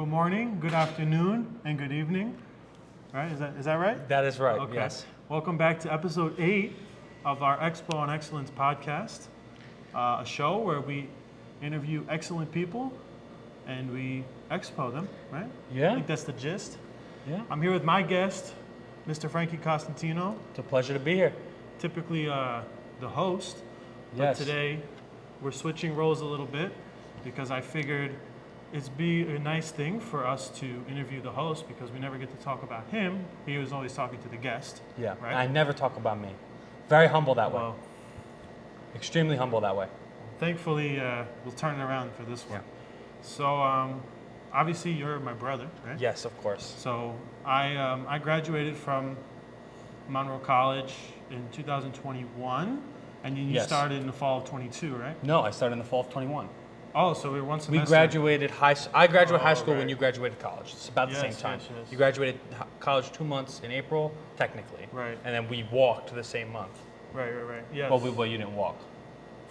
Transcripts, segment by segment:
Good morning, good afternoon, and good evening. Right? Is that right? That is right, Okay. yes. Welcome back to episode 8 of our Expo on Excellence podcast, a show where we interview excellent people and we expo them, right? Yeah. I think that's the gist. Yeah. I'm here with my guest, Mr. Frankie Costantino, It's a pleasure to be here. typically the host. Yes. But today we're switching roles a little bit because I figured it'd be a nice thing for us to interview the host because we never get to talk about him. He was always talking to the guest. Yeah. Right? I never talk about me. Very humble that way. Well, Extremely humble that way. thankfully, we'll turn it around for this one. Yeah. So, obviously, you're my brother, right? Yes, of course. So, I graduated from Monroe College in 2021, and you Yes. started in the fall of 22, right? No, I started in the fall of 21. Oh, so we were one semester. We graduated I graduated high school right. when you graduated college. It's about the Yes, same time. yes, yes. You graduated college 2 months in April, technically. Right. And then we walked the same month. Right. Yes. Well, you didn't walk.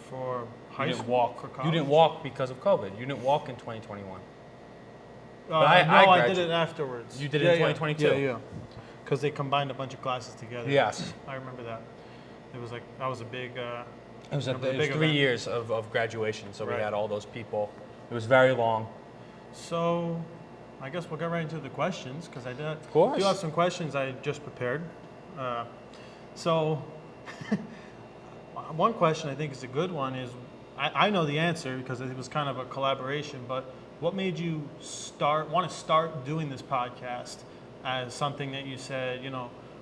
For high You didn't school? walk. For college? You didn't walk because of COVID. You didn't walk in 2021. No, I I did gradu- it afterwards. You did it in 2022? Yeah. Because they combined a bunch of classes together. Yes. I remember that. It was like, that was a big... It was, Remember the it was big 3 event? years of graduation, so Right. we had all those people. It was very long. So, I guess we'll get right into the questions because I did. Of course. You have some questions I just prepared. So, one question I think is a good one is, I know the answer because it was kind of a collaboration. But what made you want to start doing this podcast as something that you said,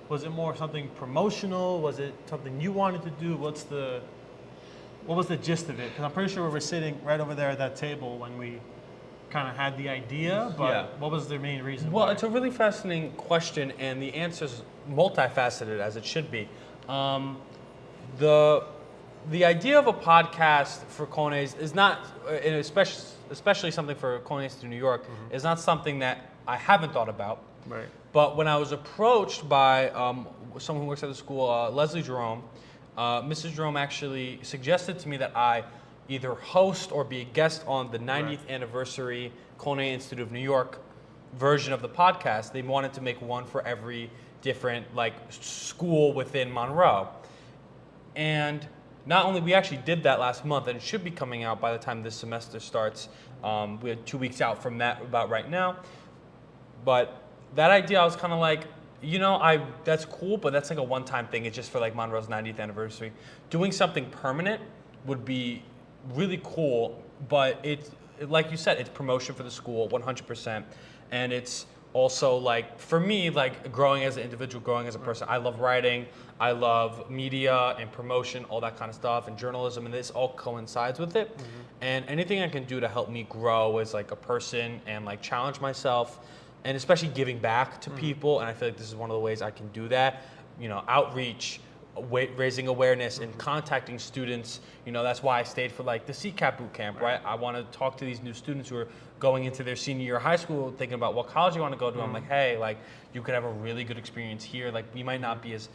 was it more something promotional? Was it something you wanted to do? What was the gist of it? Because I'm pretty sure we were sitting right over there at that table when we kind of had the idea, but Yeah. what was the main reason? Well, why? it's a really fascinating question, and the answer's multifaceted, as it should be. The idea of a podcast for Colonnades is not, and especially something for Colonnades to New York, is not something that I haven't thought about. Right. But when I was approached by someone who works at the school, Leslie Jerome, Mrs. Jerome actually suggested to me that I either host or be a guest on the 90th anniversary Culinary Institute of New York version of the podcast. They wanted to make one for every different school within Monroe. And not only, we actually did that last month, and it should be coming out by the time this semester starts. We had 2 weeks out from that about right now. But that idea, I was kind of like, that's cool, but that's like a one-time thing. It's just for Monroe's 90th anniversary. Doing something permanent would be really cool, but it's, like you said, it's promotion for the school, 100%. And it's also for me, growing as an individual, growing as a person. I love writing, I love media and promotion, all that kind of stuff, and journalism, and this all coincides with it. And anything I can do to help me grow as a person and challenge myself, and especially giving back to people, and I feel like this is one of the ways I can do that. Outreach, raising awareness, and contacting students. That's why I stayed for the CCAP boot camp, right? I want to talk to these new students who are going into their senior year of high school, thinking about what college you want to go to. I'm like, hey, you could have a really good experience here. We might not be as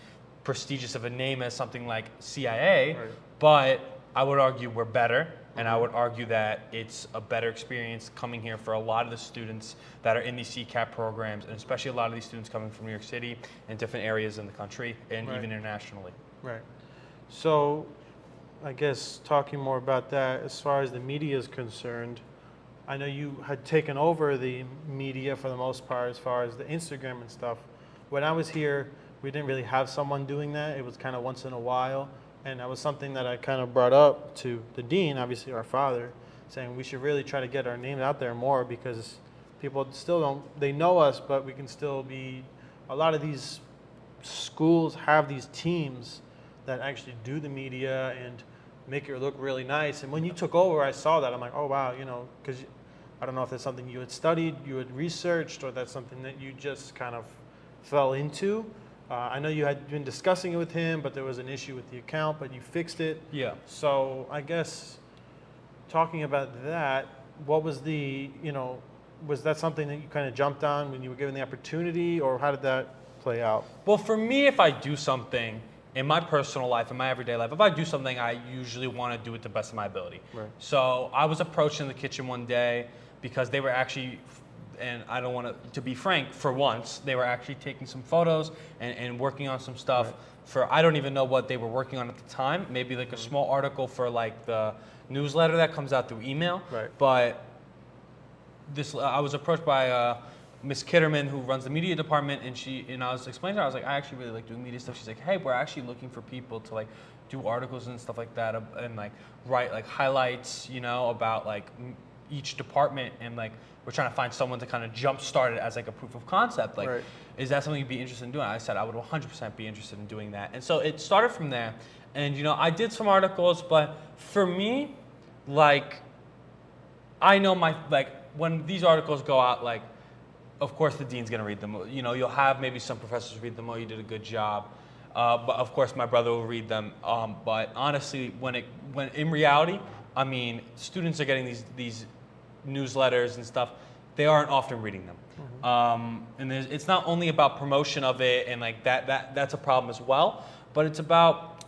prestigious of a name as something like CIA, but I would argue we're better. And I would argue that it's a better experience coming here for a lot of the students that are in these CCAP programs, and especially a lot of these students coming from New York City and different areas in the country and even internationally. Right. So, I guess talking more about that, as far as the media is concerned, I know you had taken over the media for the most part as far as the Instagram and stuff. When I was here, we didn't really have someone doing that. It was kind of once in a while. And that was something that I kind of brought up to the dean, obviously our father, saying we should really try to get our name out there more because people still they know us, but we can still be, a lot of these schools have these teams that actually do the media and make it look really nice. And when you took over, I saw that. I'm like, oh, wow, because I don't know if that's something you had studied, you had researched, or that's something that you just kind of fell into. I know you had been discussing it with him, but there was an issue with the account, but you fixed it. Yeah. So I guess talking about that, what was was that something that you kind of jumped on when you were given the opportunity, or how did that play out? Well, for me, if I do something in my personal life, in my everyday life, if I do something, I usually want to do it to the best of my ability. Right. So I was approached in the kitchen one day because they were actually and I don't want to be frank, for once, they were actually taking some photos and working on some stuff for, I don't even know what they were working on at the time, maybe like a small article for like the newsletter that comes out through email. Right. But I was approached by Miss Kitterman, who runs the media department, and I was explaining to her, I was like, I actually really like doing media stuff. She's like, hey, we're actually looking for people to like do articles and stuff like that, and like write like highlights, you know, about like each department, and like we're trying to find someone to kind of jumpstart it as like a proof of concept. Like, is that something you'd be interested in doing? I said I would 100% be interested in doing that, and so it started from there. And you know, I did some articles, but for me, like, I know when these articles go out, like, of course the dean's gonna read them. You know, you'll have maybe some professors read them. Oh, you did a good job. But of course my brother will read them. But honestly, when in reality, I mean, students are getting these newsletters and stuff. They aren't often reading them. And it's not only about promotion of it and like that's a problem as well. But it's about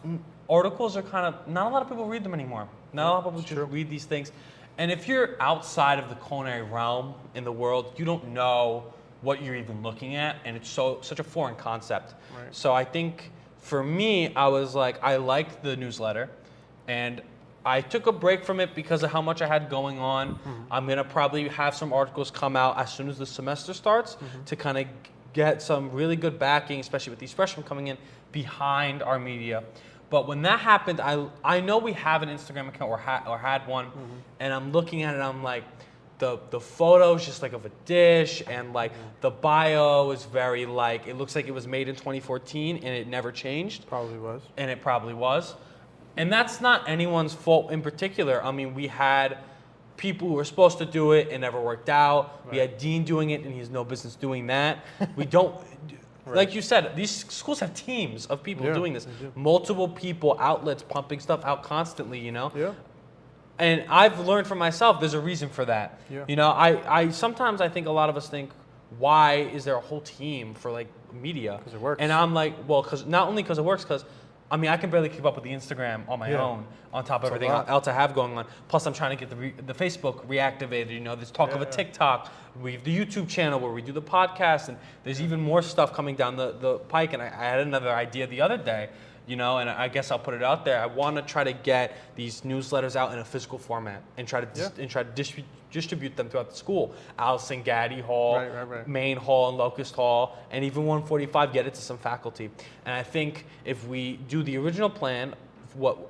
articles are kind of, not a lot of people read them anymore. Not a lot of people just read these things. And if you're outside of the culinary realm in the world, you don't know what you're even looking at, and it's such a foreign concept. Right. So I think for me, I was like, I liked the newsletter, and I took a break from it because of how much I had going on. I'm gonna probably have some articles come out as soon as the semester starts to kind of get some really good backing, especially with these freshmen coming in behind our media. But when that happened, I know we have an Instagram account or had one, and I'm looking at it, I'm like, the photos just like of a dish, and like the bio is very like, it looks like it was made in 2014 and it never changed. Probably was. And it probably was. And that's not anyone's fault in particular. I mean, we had people who were supposed to do it and never worked out. Right. We had Dean doing it and he has no business doing that. We don't... Right. Like you said, these schools have teams of people doing this. Multiple people, outlets pumping stuff out constantly, you know? Yeah. And I've learned from myself, there's a reason for that. Yeah. You know, I sometimes I think a lot of us think, why is there a whole team for like media? Because it works. And I'm like, well, not only because it works, because I mean, I can barely keep up with the Instagram on my own, on top of everything else I have going on. Plus, I'm trying to get the Facebook reactivated. You know, there's talk of a TikTok. We have the YouTube channel where we do the podcast, and there's even more stuff coming down the pike. And I had another idea the other day, you know, and I guess I'll put it out there. I want to try to get these newsletters out in a physical format and try to distribute them throughout the school. Allison Gaddy Hall, Main Hall, and Locust Hall, and even 145, get it to some faculty. And I think if we do the original plan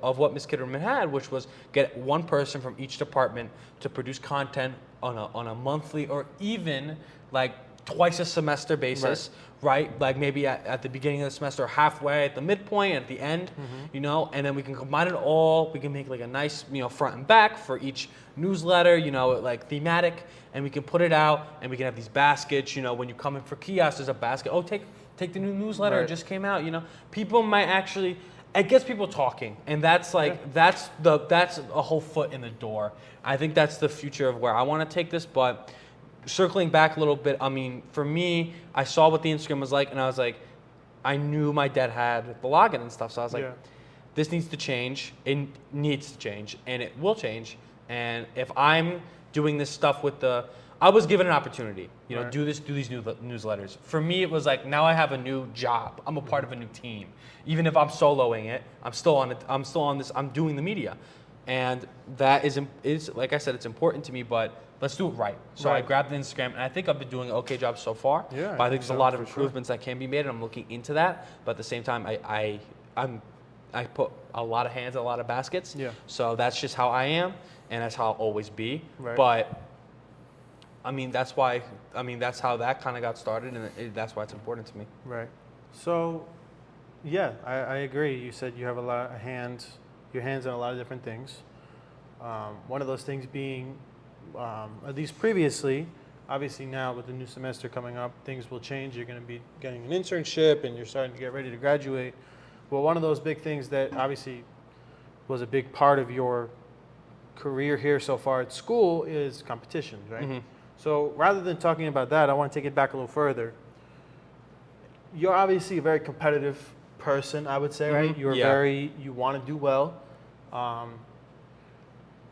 of what Ms. Kitterman had, which was get one person from each department to produce content on a monthly or even like twice a semester basis, right? Like maybe at the beginning of the semester, halfway, at the midpoint, at the end, you know, and then we can combine it all. We can make like a nice, you know, front and back for each newsletter, you know, like thematic, and we can put it out, and we can have these baskets, you know, when you come in for kiosk, there's a basket. Oh, take the new newsletter, it just came out, you know. People might actually, it gets people talking, and that's like, that's a whole foot in the door. I think that's the future of where I want to take this, but circling back a little bit, I mean, for me, I saw what the Instagram was like, and I was like, I knew my dad had the login and stuff, so I was like, this needs to change. It needs to change, and it will change. And if I'm doing this stuff I was given an opportunity, you know, do these newsletters. For me, it was like, now I have a new job. I'm a part of a new team. Even if I'm soloing it, I'm still on this. I'm doing the media, and that is like I said, it's important to me, but let's do it right. So I grabbed the Instagram, and I think I've been doing an okay job so far. Yeah, but I think there's a lot of improvements that can be made, and I'm looking into that. But at the same time, I put a lot of hands in a lot of baskets. Yeah. So that's just how I am, and that's how I'll always be. Right. But I mean, that's how that kind of got started, and that's why it's important to me. Right. So, yeah, I agree. You said you have your hands on a lot of different things. One of those things being, at least previously, obviously now with the new semester coming up, things will change. You're going to be getting an internship, and you're starting to get ready to graduate. Well, one of those big things that obviously was a big part of your career here so far at school is competitions, right? Mm-hmm. So rather than talking about that, I want to take it back a little further. You're obviously a very competitive person, I would say, right? You're you want to do well.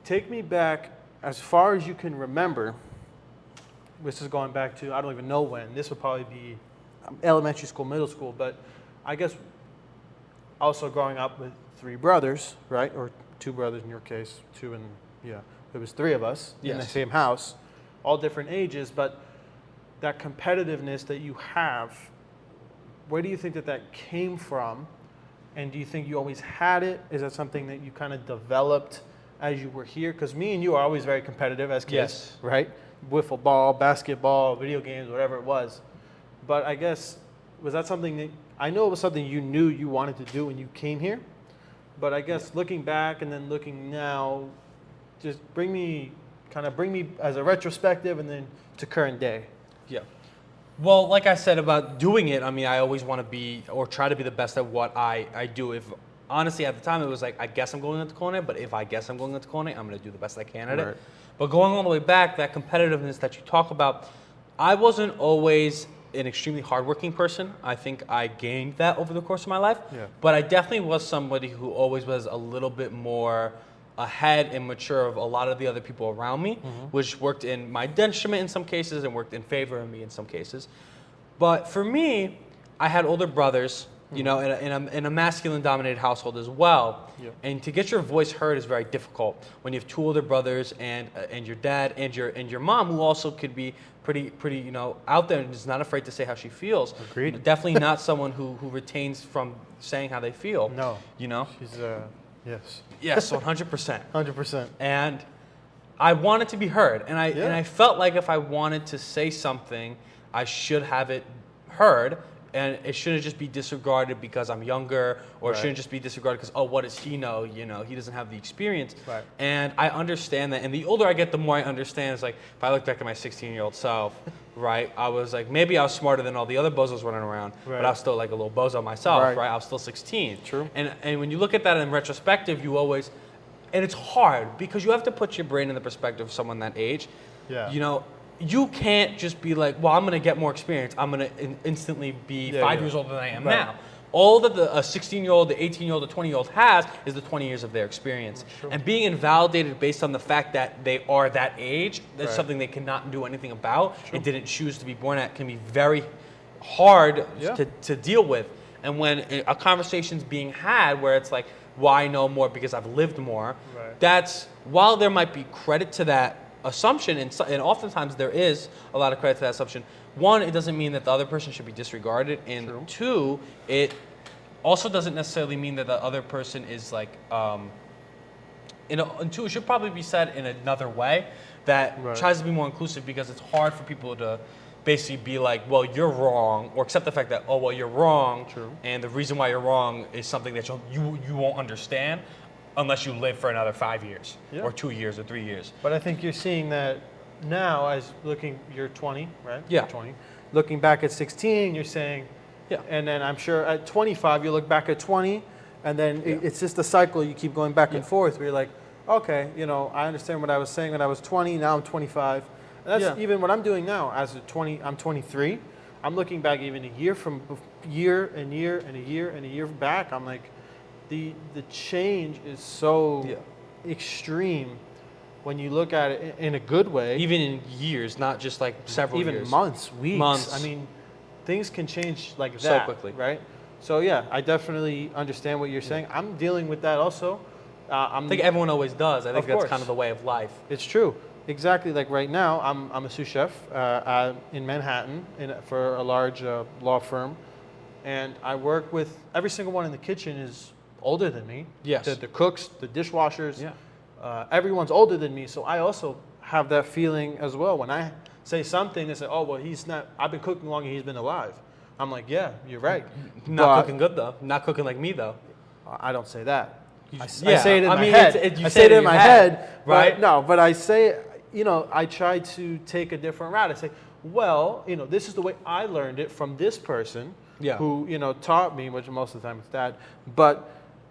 Take me back as far as you can remember. this is going back to, I don't even know when. This would probably be elementary school, middle school, but I guess also growing up with 3 brothers, right? Or 2 brothers in your case, 2 and, yeah. It was 3 of us in the same house, all different ages, but that competitiveness that you have, where do you think that came from? And do you think you always had it? Is that something that you kind of developed as you were here? Because me and you are always very competitive as kids, right? Wiffle ball, basketball, video games, whatever it was. But I guess, was that something that, I know it was something you knew you wanted to do when you came here, but I guess looking back and then looking now, just bring me as a retrospective and then to current day. Yeah. Well, like I said about doing it, I mean, I always want to be or try to be the best at what I do. If honestly, at the time, it was like, I guess I'm going into culinary, but if I guess I'm going into culinary, I'm going to do the best I can at it. But going all the way back, that competitiveness that you talk about, I wasn't always an extremely hardworking person. I think I gained that over the course of my life. Yeah. But I definitely was somebody who always was a little bit more ahead and mature of a lot of the other people around me, which worked in my detriment in some cases and worked in favor of me in some cases. But for me, I had older brothers, you know, in a masculine-dominated household as well. Yeah. And to get your voice heard is very difficult when you have 2 older brothers and your dad and your mom, who also could be pretty, you know, out there and is not afraid to say how she feels. Agreed. Definitely not someone who retains from saying how they feel. No. You know? She's yes. Yes, 100%. 100%. And I wanted to be heard. And I felt like if I wanted to say something, I should have it heard. And it shouldn't just be disregarded because I'm younger, or it shouldn't just be disregarded because, oh, what does he know? You know, he doesn't have the experience. Right. And I understand that. And the older I get, the more I understand. It's like, if I look back at my 16-year-old self, right, I was like, maybe I was smarter than all the other bozos running around, but I was still like a little bozo myself, right? I was still 16. True. And when you look at that in retrospective, you always, and it's hard because you have to put your brain in the perspective of someone that age. Yeah. You know, you can't just be like, well, I'm going to get more experience. I'm going to instantly be 5 years older than I am now. All that a 16-year-old, the 18-year-old, the 20-year-old has is the 20 years of their experience. And being invalidated based on the fact that they are that age, that's something they cannot do anything about and didn't choose to be born at, can be very hard to deal with. And when a conversation's being had where it's like, well, I know more because I've lived more, that's, while there might be credit to that assumption, and oftentimes there is a lot of credit to that assumption. 1, it doesn't mean that the other person should be disregarded, and 2, it also doesn't necessarily mean that the other person is like, and 2, it should probably be said in another way that tries to be more inclusive, because it's hard for people to basically be like, well, you're wrong, or accept the fact that, oh, well, you're wrong, and the reason why you're wrong is something that you won't understand unless you live for another 5 years or 2 years or 3 years. But I think you're seeing that now as you're 20, right? Yeah. You're 20. Looking back at 16, you're saying, and then I'm sure at 25, you look back at 20, and then it's just a cycle. You keep going back and forth where you're like, okay, you know, I understand what I was saying when I was 20, now I'm 25. And that's even what I'm doing now. As a 20, I'm 23. I'm looking back even a year from year and year and a year and a year back. I'm like, the change is so extreme when you look at it in a good way. Even in years, not just like several years. Even months, weeks. I mean, things can change like that. So quickly. Right? So yeah, I definitely understand what you're saying. I'm dealing with that also. I think everyone always does. I think that's kind of the way of life. It's true. Exactly. Like right now, I'm a sous chef in Manhattan for a large law firm. And I work with, every single one in the kitchen is older than me. Yes. The cooks, the dishwashers, everyone's older than me. So I also have that feeling as well. When I say something, they say, oh, well, he's not, I've been cooking longer, he's been alive. I'm like, yeah, you're right. Not cooking good, though. Not cooking like me, though. I don't say that. I say it in my head. I say it in my head, right? No, but I say, you know, I try to take a different route. I say, well, you know, this is the way I learned it from this person who, you know, taught me, which most of the time it's dad, but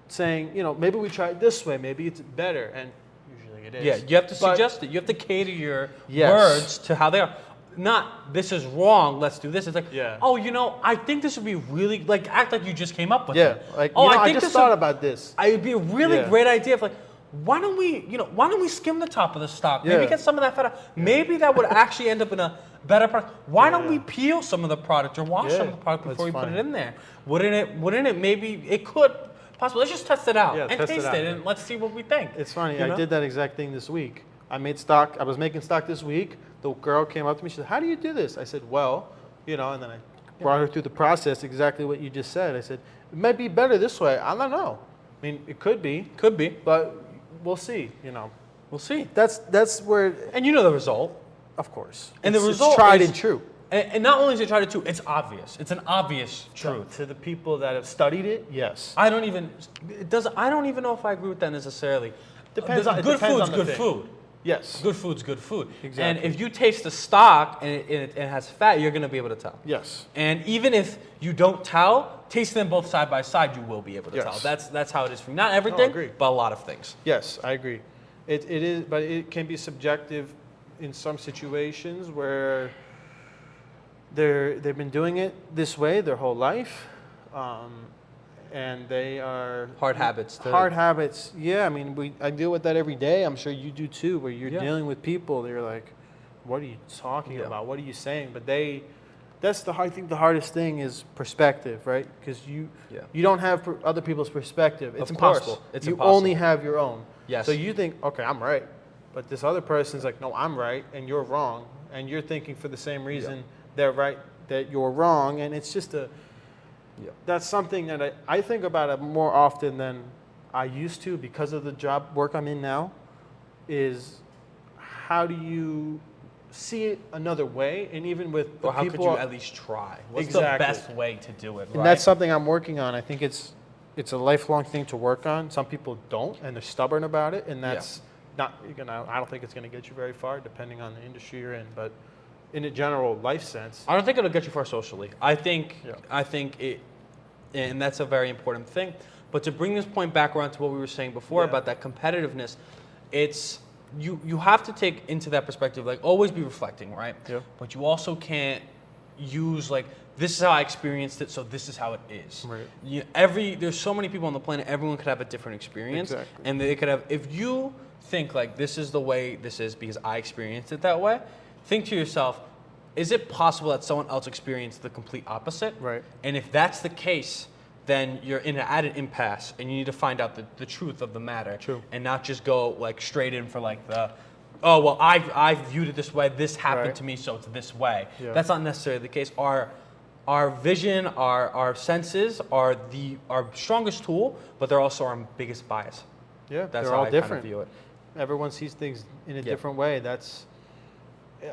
saying, you know, maybe we try it this way, maybe it's better, and usually it is. Yeah, you have to suggest it. You have to cater your words to how they are. Not, this is wrong, let's do this. It's like, oh, you know, I think this would be really, like, act like you just came up with it. Like, oh, I just thought about this. It would be a really great idea. Like, why don't we skim the top of the stock? Maybe Yeah. get some of that fat out. Maybe that would actually end up in a better product. Why don't we peel some of the product or wash some of the product before we put it in there? Wouldn't it maybe it could possibly, let's just test it out and test taste it out. and let's see what we think. It's funny. You I know? did that exact thing this week. I was making stock this week. The girl came up to me. She said, "How do you do this?" I said, "Well, and then I brought her through the process, exactly what you just said. I said, "It might be better this way. I don't know. I mean, it could be, but we'll see. We'll see. That's where, And you know the result. of course, And it's the result tried is and true. And not only is it tried and true, it's obvious. It's an obvious truth. To the people that have studied it, yes. I don't even know if I agree with that necessarily. Depends on- it good depends food's on the good thing. food. Yes. Good food's good food. Exactly. And if you taste the stock and it has fat, you're going to be able to tell. Yes. And even if you don't tell, taste them both side by side, you will be able to Yes. tell. That's how it is for me. Not everything, agree. but a lot of things. Yes, I agree. It is, but it can be subjective in some situations where they've been doing it this way their whole life, and they are Hard habits. hard habits. Yeah, I mean, I deal with that every day. I'm sure you do too, where you're Yeah. dealing with people. They're like, "What are you talking Yeah. about? What are you saying?" But that's I think the hardest thing is perspective, right? Because you don't have other people's perspective. It's Of course. impossible. It's you impossible. only have your own. Yes. So you think, okay, I'm right, but this other person's like, no, I'm right, and you're wrong, and you're thinking for the same reason they're right that you're wrong, and it's just that's something that I think about it more often than I used to because of the work I'm in now. Is how do you see it another way, and even with the Or how people, could you at least try? What's Exactly. the best way to do it? and Right? that's something I'm working on. I think it's a lifelong thing to work on. Some people don't, and they're stubborn about it, and that's not I don't think it's going to get you very far, depending on the industry you're in. But in a general life sense, I don't think it'll get you far socially. I think Yeah. it, and that's a very important thing. But to bring this point back around to what we were saying before about that competitiveness, it's you have to take into that perspective, like always be reflecting, right? Yeah. But you also can't use like this is how I experienced it, so this is how it is. Right. There's so many people on the planet. Everyone could have a different experience, Exactly. and they could have. If you think like this is the way this is because I experienced it that way, think to yourself, is it possible that someone else experienced the complete opposite? Right. And if that's the case, then you're at an impasse, and you need to find out the truth of the matter. True. And not just go like straight in for like oh well I viewed it this way. This happened Right. to me, so it's this way. Yeah. That's not necessarily the case. Our vision, our senses are our strongest tool, but they're also our biggest bias. Yeah, That's they're how all I different. kind of view it. Everyone sees things in a different way.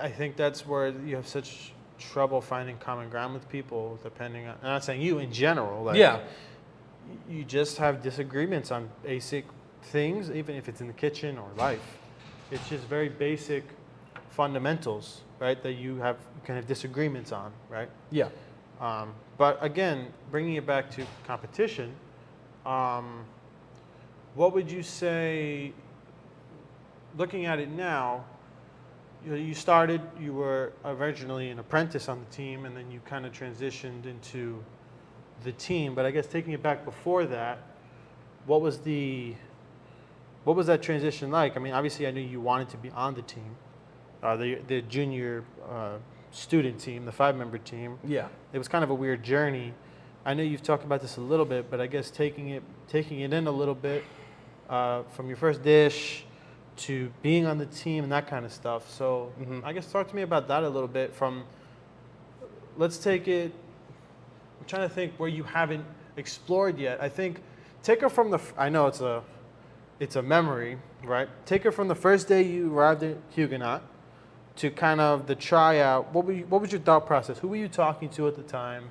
I think that's where you have such trouble finding common ground with people, depending on, I'm not saying you in general. Like, Yeah. You just have disagreements on basic things, even if it's in the kitchen or life. It's just very basic fundamentals, right, that you can have disagreements on, right? Yeah. But again, bringing it back to competition, what would you say, looking at it now, you were originally an apprentice on the team, and then you kind of transitioned into the team. But I guess taking it back before that, what was that transition like? I mean, obviously I knew you wanted to be on the team, the junior student team, the 5-member team. Yeah. It was kind of a weird journey. I know you've talked about this a little bit, but I guess taking it in a little bit from your first dish to being on the team and that kind of stuff. So I guess talk to me about that a little bit. Let's take it. I'm trying to think where you haven't explored yet. I think take her from I know it's a memory, right? Take her from the first day you arrived at Huguenot to kind of the tryout. What was your thought process? Who were you talking to at the time?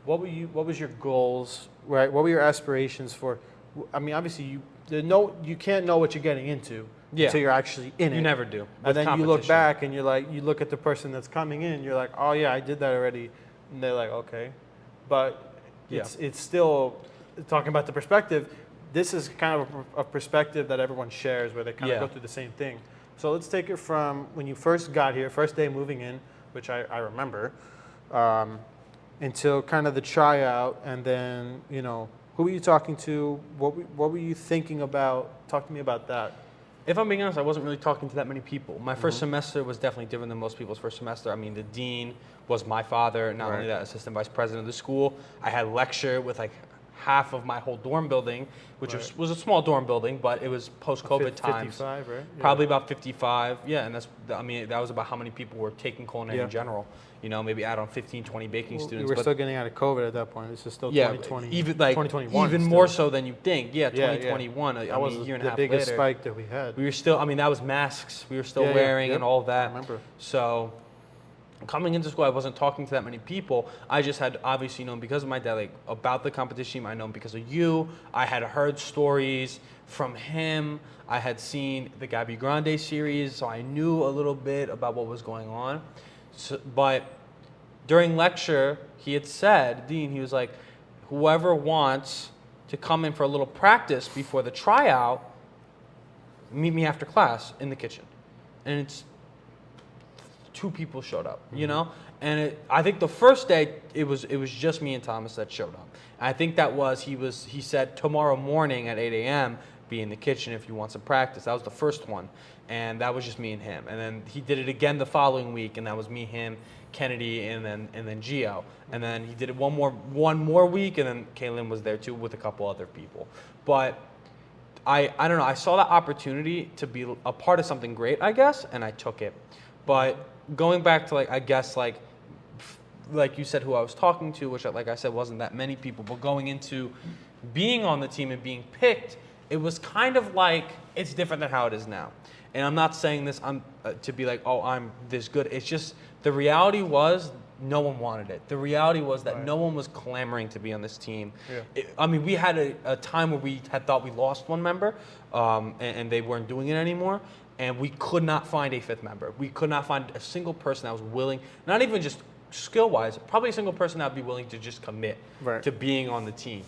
What was your goals, right? What were your aspirations for? I mean, obviously you can't know what you're getting into until you're actually in it. You never do. And then you look back and you look at the person that's coming in, you're like, oh yeah, I did that already. And they're like, okay. But it's still, talking about the perspective, this is kind of a perspective that everyone shares where they kind of go through the same thing. So let's take it from when you first got here, first day moving in, which I remember, until kind of the tryout, and then, Who were you talking to? What were you thinking about? Talk to me about that. If I'm being honest, I wasn't really talking to that many people. My first semester was definitely different than most people's first semester. I mean, the dean was my father, not only that, assistant vice president of the school. I had lecture with like half of my whole dorm building, which was a small dorm building, but it was post-COVID times. 55, right? Yeah. Probably about 55, yeah, and that was about how many people were taking culinary in general. You know, maybe add on 15, 20 baking students. We were still getting out of COVID at that point. This is still 2020. Even like 2021 even still. More so than you think. Yeah, 2021. That was a year and a half the biggest later. spike that we had. We were still. I mean, that was masks. We were still wearing and all of that. I remember. So, coming into school, I wasn't talking to that many people. I just had obviously known because of my dad, like about the competition. I know because of you. I had heard stories from him. I had seen the Gabby Grande series, so I knew a little bit about what was going on. So, but during lecture, he had said, Dean, he was like, whoever wants to come in for a little practice before the tryout, meet me after class in the kitchen. And it's 2 people showed up, you know? And I think the first day, it was just me and Thomas that showed up. I think that was, he said, tomorrow morning at 8 a.m., be in the kitchen if you want some practice. That was the first one. And that was just me and him. And then he did it again the following week, and that was me, him, Kennedy, and then Gio. And then he did it one more week, and then Kaylin was there too with a couple other people. But I don't know, I saw that opportunity to be a part of something great, I guess, and I took it. But going back to like you said, who I was talking to, which like I said wasn't that many people, but going into being on the team and being picked, it was kind of like it's different than how it is now. And I'm not saying this to be like, oh, I'm this good. It's just the reality was no one wanted it. The reality was that no one was clamoring to be on this team. Yeah. I mean, we had a time where we had thought we lost one member, and they weren't doing it anymore. And we could not find a 5th member. We could not find a single person that was willing, not even just skill-wise, probably a single person that would be willing to just commit to being on the team.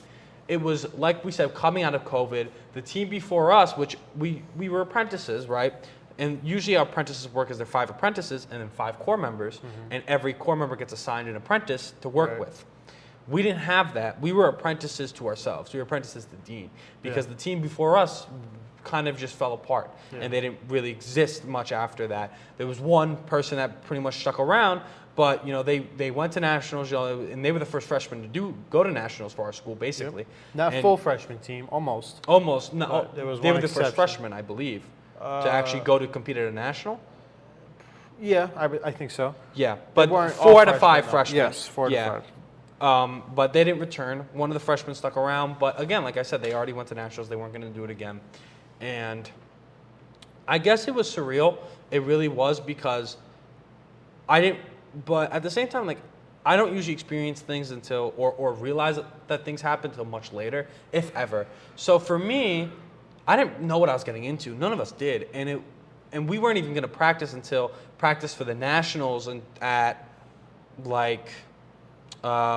It was, like we said, coming out of COVID, the team before us, which we were apprentices, right? And usually our apprentices work as there are 5 apprentices and then 5 core members, and every core member gets assigned an apprentice to work with. We didn't have that. We were apprentices to ourselves. We were apprentices to Dean because the team before us kind of just fell apart, and they didn't really exist much after that. There was one person that pretty much stuck around, but you know they went to nationals, you know, and they were the first freshmen to go to nationals for our school, basically. Not full freshman team, almost. Almost. No, there was they one were the exception. first freshmen, I believe, to actually go to compete at a national. Yeah, I think so. Yeah, but weren't 4 out all of 5 freshmen, freshmen. Yes, 4 out of 5. But they didn't return. One of the freshmen stuck around, but again, like I said, they already went to nationals. They weren't going to do it again, and I guess it was surreal. It really was because I didn't. But at the same time, like I don't usually experience things until or realize that things happen until much later, if ever. So for me, I didn't know what I was getting into. None of us did, and we weren't even going to practice until practice for the nationals and at like.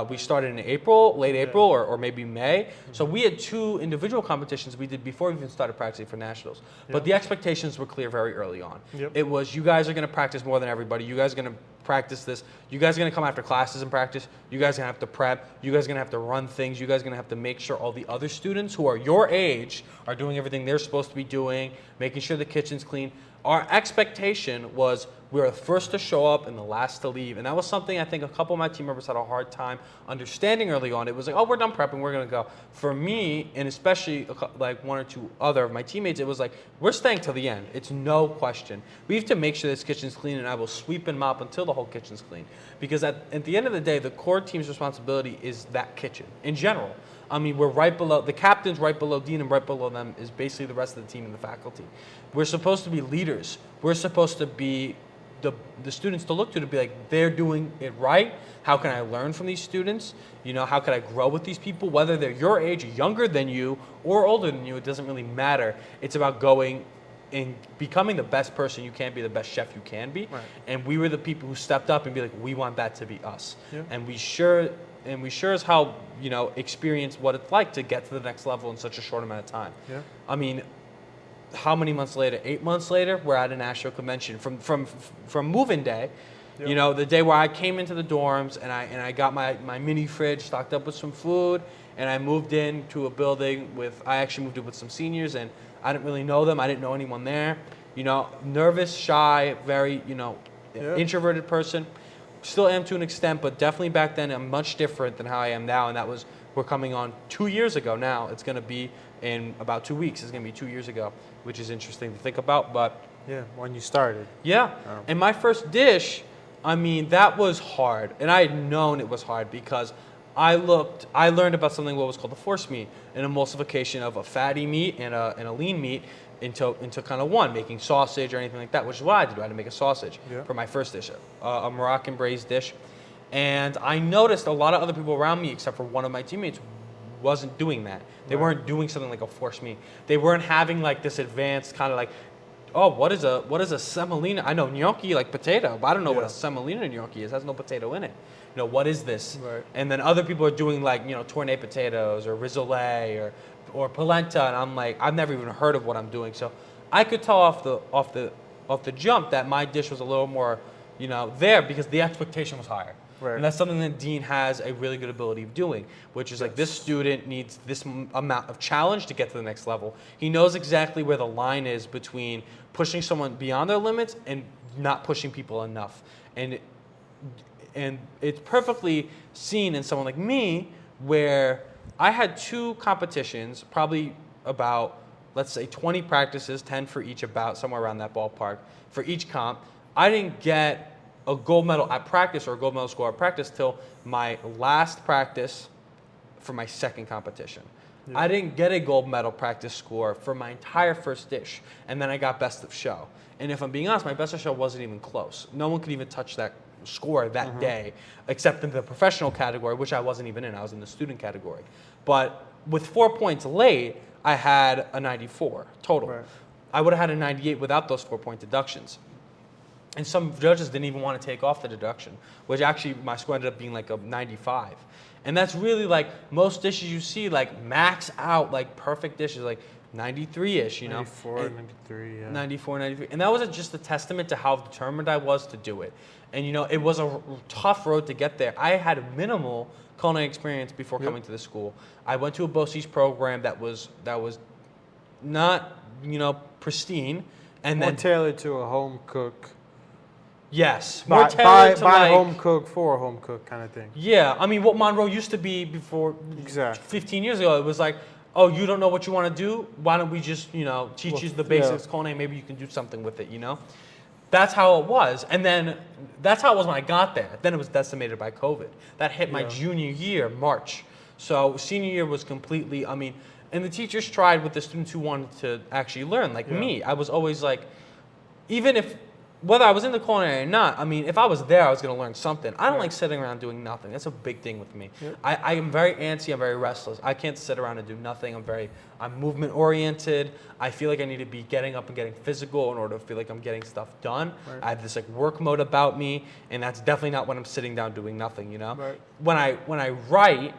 We started in April, late April, or maybe May. So we had 2 individual competitions we did before we even started practicing for nationals. But the expectations were clear very early on. It was, you guys are going to practice more than everybody. You guys are going to practice this. You guys are going to come after classes and practice. You guys are going to have to prep. You guys are going to have to run things. You guys are going to have to make sure all the other students who are your age are doing everything they're supposed to be doing, making sure the kitchen's clean. Our expectation was we were the first to show up and the last to leave. And that was something I think a couple of my team members had a hard time understanding early on. It was like, oh, we're done prepping, we're going to go. For me, and especially like 1 or 2 other of my teammates, it was like, we're staying till the end. It's no question. We have to make sure this kitchen's clean, and I will sweep and mop until the whole kitchen's clean. Because at the end of the day, the core team's responsibility is that kitchen in general. I mean, we're right below, the captain's right below Dean, and right below them is basically the rest of the team and the faculty. We're supposed to be leaders. We're supposed to be the students to look to be like, they're doing it right. How can I learn from these students? You know, how can I grow with these people? Whether they're your age, younger than you, or older than you, it doesn't really matter. It's about going and becoming the best person you can be, the best chef you can be. Right. And we were the people who stepped up and be like, we want that to be us. Yeah. And we sure as how, you know, experience what it's like to get to the next level in such a short amount of time. Yeah. I mean, how many months later? 8 months later, we're at a national convention from move-in day. Yep. You know, the day where I came into the dorms and I got my mini fridge stocked up with some food, and I moved into a building I actually moved in with some seniors, and I didn't really know them. I didn't know anyone there. You know, nervous, shy, very, introverted person. Still am to an extent, but definitely back then I'm much different than how I am now, and we're coming on 2 years ago now. It's going to be in about 2 weeks. It's going to be 2 years ago, which is interesting to think about, but... Yeah, when you started. Yeah, and my first dish, I mean, that was hard, and I had known it was hard because I learned about something what was called the force meat, an emulsification of a fatty meat and a lean meat into kind of one, making sausage or anything like that, which is what I did. I had to make a sausage for my first dish, a Moroccan braised dish. And I noticed a lot of other people around me, except for one of my teammates, wasn't doing that. They weren't doing something like a force meat. They weren't having like this advanced kind of like, oh, what is a semolina? I know gnocchi, like potato, but I don't know what a semolina gnocchi is. It has no potato in it. You know, what is this? Right. And then other people are doing like, tourne potatoes or rissoles or polenta, and I'm like, I've never even heard of what I'm doing. So I could tell off the jump that my dish was a little more, there because the expectation was higher. Right. And that's something that Dean has a really good ability of doing, which is like this student needs this amount of challenge to get to the next level. He knows exactly where the line is between pushing someone beyond their limits and not pushing people enough. And it's perfectly seen in someone like me where I had 2 competitions, probably about, let's say 20 practices, 10 for each, about somewhere around that ballpark for each comp. I didn't get a gold medal at practice or a gold medal score at practice till my last practice for my second competition. Yeah. I didn't get a gold medal practice score for my entire first dish, and then I got best of show. And if I'm being honest, my best of show wasn't even close. No one could even touch that score that day, except in the professional category, which I wasn't even in. I was in the student category. But with 4 points late, I had a 94 total. Right. I would have had a 98 without those 4-point deductions. And some judges didn't even want to take off the deduction, which actually my score ended up being like a 95. And that's really like most dishes you see, like max out, like perfect dishes, like 93-ish, 94, 93, yeah. 94, 93. And that was just a testament to how determined I was to do it. And, it was a tough road to get there. I had a minimal culinary experience before coming to the school. I went to a BOCES program that was not, pristine. And more then tailored to a home cook. Yes. More tailored to by home cook for a home cook kind of thing. Yeah. I mean, what Monroe used to be before 15 years ago, it was like, oh, you don't know what you want to do? Why don't we just, teach you the basics, culinary, maybe you can do something with it, That's how it was. And then that's how it was when I got there. Then it was decimated by COVID. That hit my junior year, March. So senior year was completely, and the teachers tried with the students who wanted to actually learn, like me. I was always like, whether I was in the culinary or not, if I was there, I was going to learn something. I don't like sitting around doing nothing. That's a big thing with me. Yep. I am very antsy. I'm very restless. I can't sit around and do nothing. I'm movement oriented. I feel like I need to be getting up and getting physical in order to feel like I'm getting stuff done. Right. I have this like work mode about me, and that's definitely not when I'm sitting down doing nothing. Right. When I write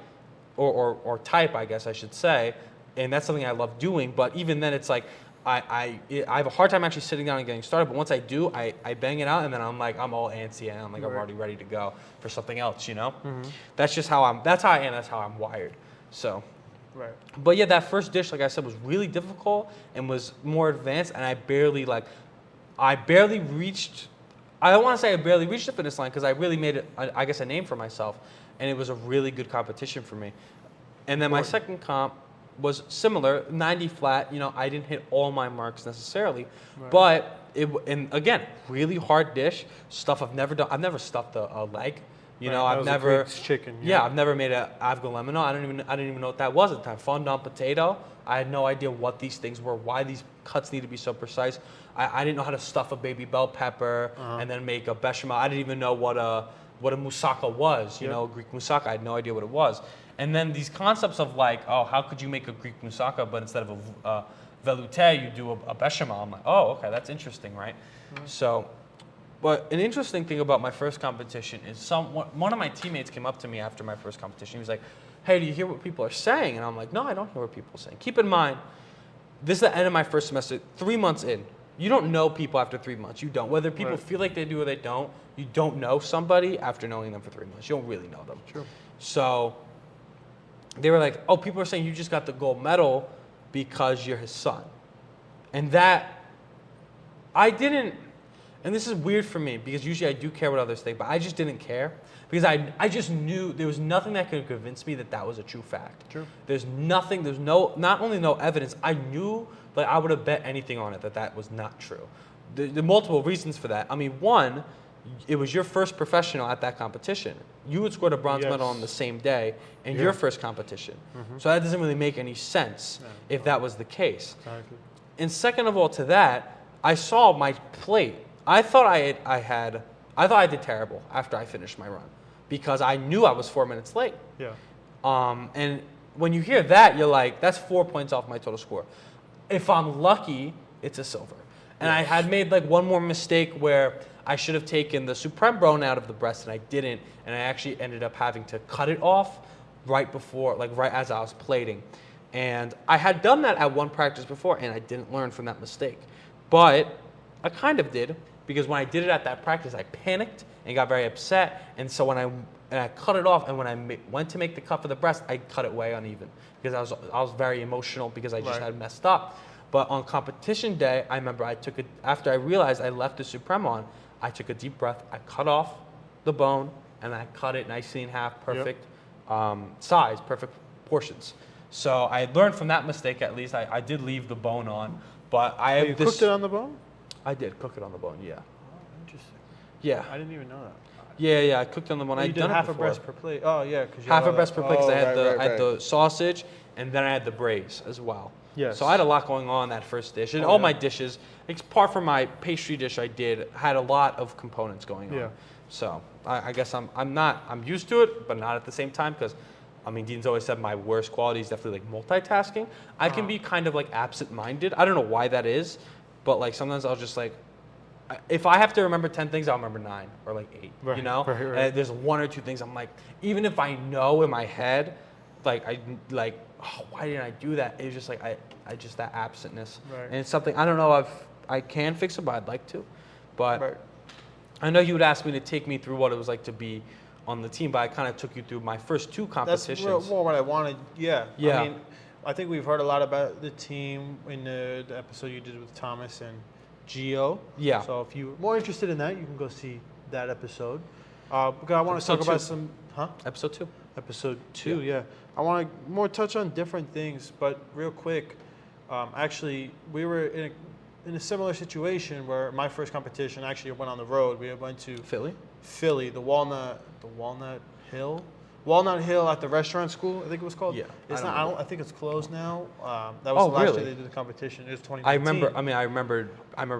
or type, I guess I should say, and that's something I love doing. But even then, it's like, I have a hard time actually sitting down and getting started, but once I do, I bang it out, and then I'm all antsy, and I'm already ready to go for something else, Mm-hmm. That's just how I am, that's how I'm wired, so. Right. But yeah, that first dish, like I said, was really difficult and was more advanced, and I barely reached, I don't want to say I barely reached the finish line, because I really made it, I guess, a name for myself, and it was a really good competition for me. And then my second comp was similar, 90 flat. I didn't hit all my marks necessarily, but and again, really hard dish, stuff I've never done. I've never stuffed a leg. I've never chicken. Yeah, I've never made a avgolemono. I didn't even know what that was at the time. Fondant potato. I had no idea what these things were, why these cuts need to be so precise. I didn't know how to stuff a baby bell pepper and then make a bechamel. I didn't even know what a moussaka was. Greek moussaka. I had no idea what it was. And then these concepts of like, oh, how could you make a Greek moussaka, but instead of a velouté, you do a bechamel? I'm like, oh, okay, that's interesting, right? Mm-hmm. So, but an interesting thing about my first competition is one of my teammates came up to me after my first competition. He was like, hey, do you hear what people are saying? And I'm like, no, I don't hear what people are saying. Keep in mind, this is the end of my first semester, 3 months in. you don't know people after 3 months. You don't. Whether people feel like they do or they don't, you don't know somebody after knowing them for 3 months. You don't really know them. True. So they were like, oh, people are saying you just got the gold medal because you're his son. And that, I didn't, and this is weird for me because usually I do care what others think, but I just didn't care because I just knew there was nothing that could convince me that that was a true fact. True. There's nothing, there's no, not only no evidence, I knew that I would have bet anything on it that that was not true. The multiple reasons for that. I mean, one, it was your first professional at that competition. You had scored a bronze medal on the same day in your first competition. So that doesn't really make any sense if that was the case. Exactly. And second of all to that, I saw my plate. I thought I did terrible after I finished my run because I knew I was 4 minutes late. Yeah. And when you hear that, you're like, that's 4 points off my total score. If I'm lucky, it's a silver. And I had made like one more mistake where I should have taken the supreme bone out of the breast and I didn't. And I actually ended up having to cut it off right before, like right as I was plating. And I had done that at one practice before and I didn't learn from that mistake. But I kind of did because when I did it at that practice, I panicked and got very upset. And so when I cut it off and when I went to make the cut for the breast, I cut it way uneven because I was very emotional because I just had messed up. But on competition day, I remember after I realized I left the Supreme on, I took a deep breath, I cut off the bone, and I cut it nicely in half, perfect size, perfect portions. So I learned from that mistake at least. I did leave the bone on, but I have You cooked it on the bone? I did cook it on the bone, yeah. Oh, interesting. Yeah. I didn't even know that. Yeah, I cooked on the bone. You I'd did done half it a before. breast per plate. Oh, yeah. Half a breast per plate because I had I had the sausage and then I had the braise as well. Yes. So I had a lot going on that first dish. And all my dishes, apart from my pastry dish I did, had a lot of components going on. Yeah. So I guess I'm used to it, but not at the same time because, I mean, Dean's always said my worst quality is definitely like multitasking. I can be kind of like absent-minded. I don't know why that is, but like sometimes I'll just like, if I have to remember 10 things, I'll remember 9 or like 8, Right, you know? right. And there's 1 or 2 things I'm like, even if I know in my head, like oh, why didn't I do that? It's just like, I just that absentness. Right. And it's something, I don't know if I can fix it, but I'd like to. But I know you would ask me to take me through what it was like to be on the team, but I kind of took you through my first 2 competitions. That's more what I wanted. Yeah. Yeah. I mean, I think we've heard a lot about the team in the episode you did with Thomas and Gio. Yeah. So if you're more interested in that, you can go see that episode. Because I want to talk about some... Episode 2. Episode 2, yeah. I want to more touch on different things, but real quick, actually, we were in a similar situation where my first competition actually went on the road. We went to Philly, the Walnut Hill at the restaurant school, I think it was called. Yeah. I think it's closed now. That was the last year they did the competition. It was 2019. I remember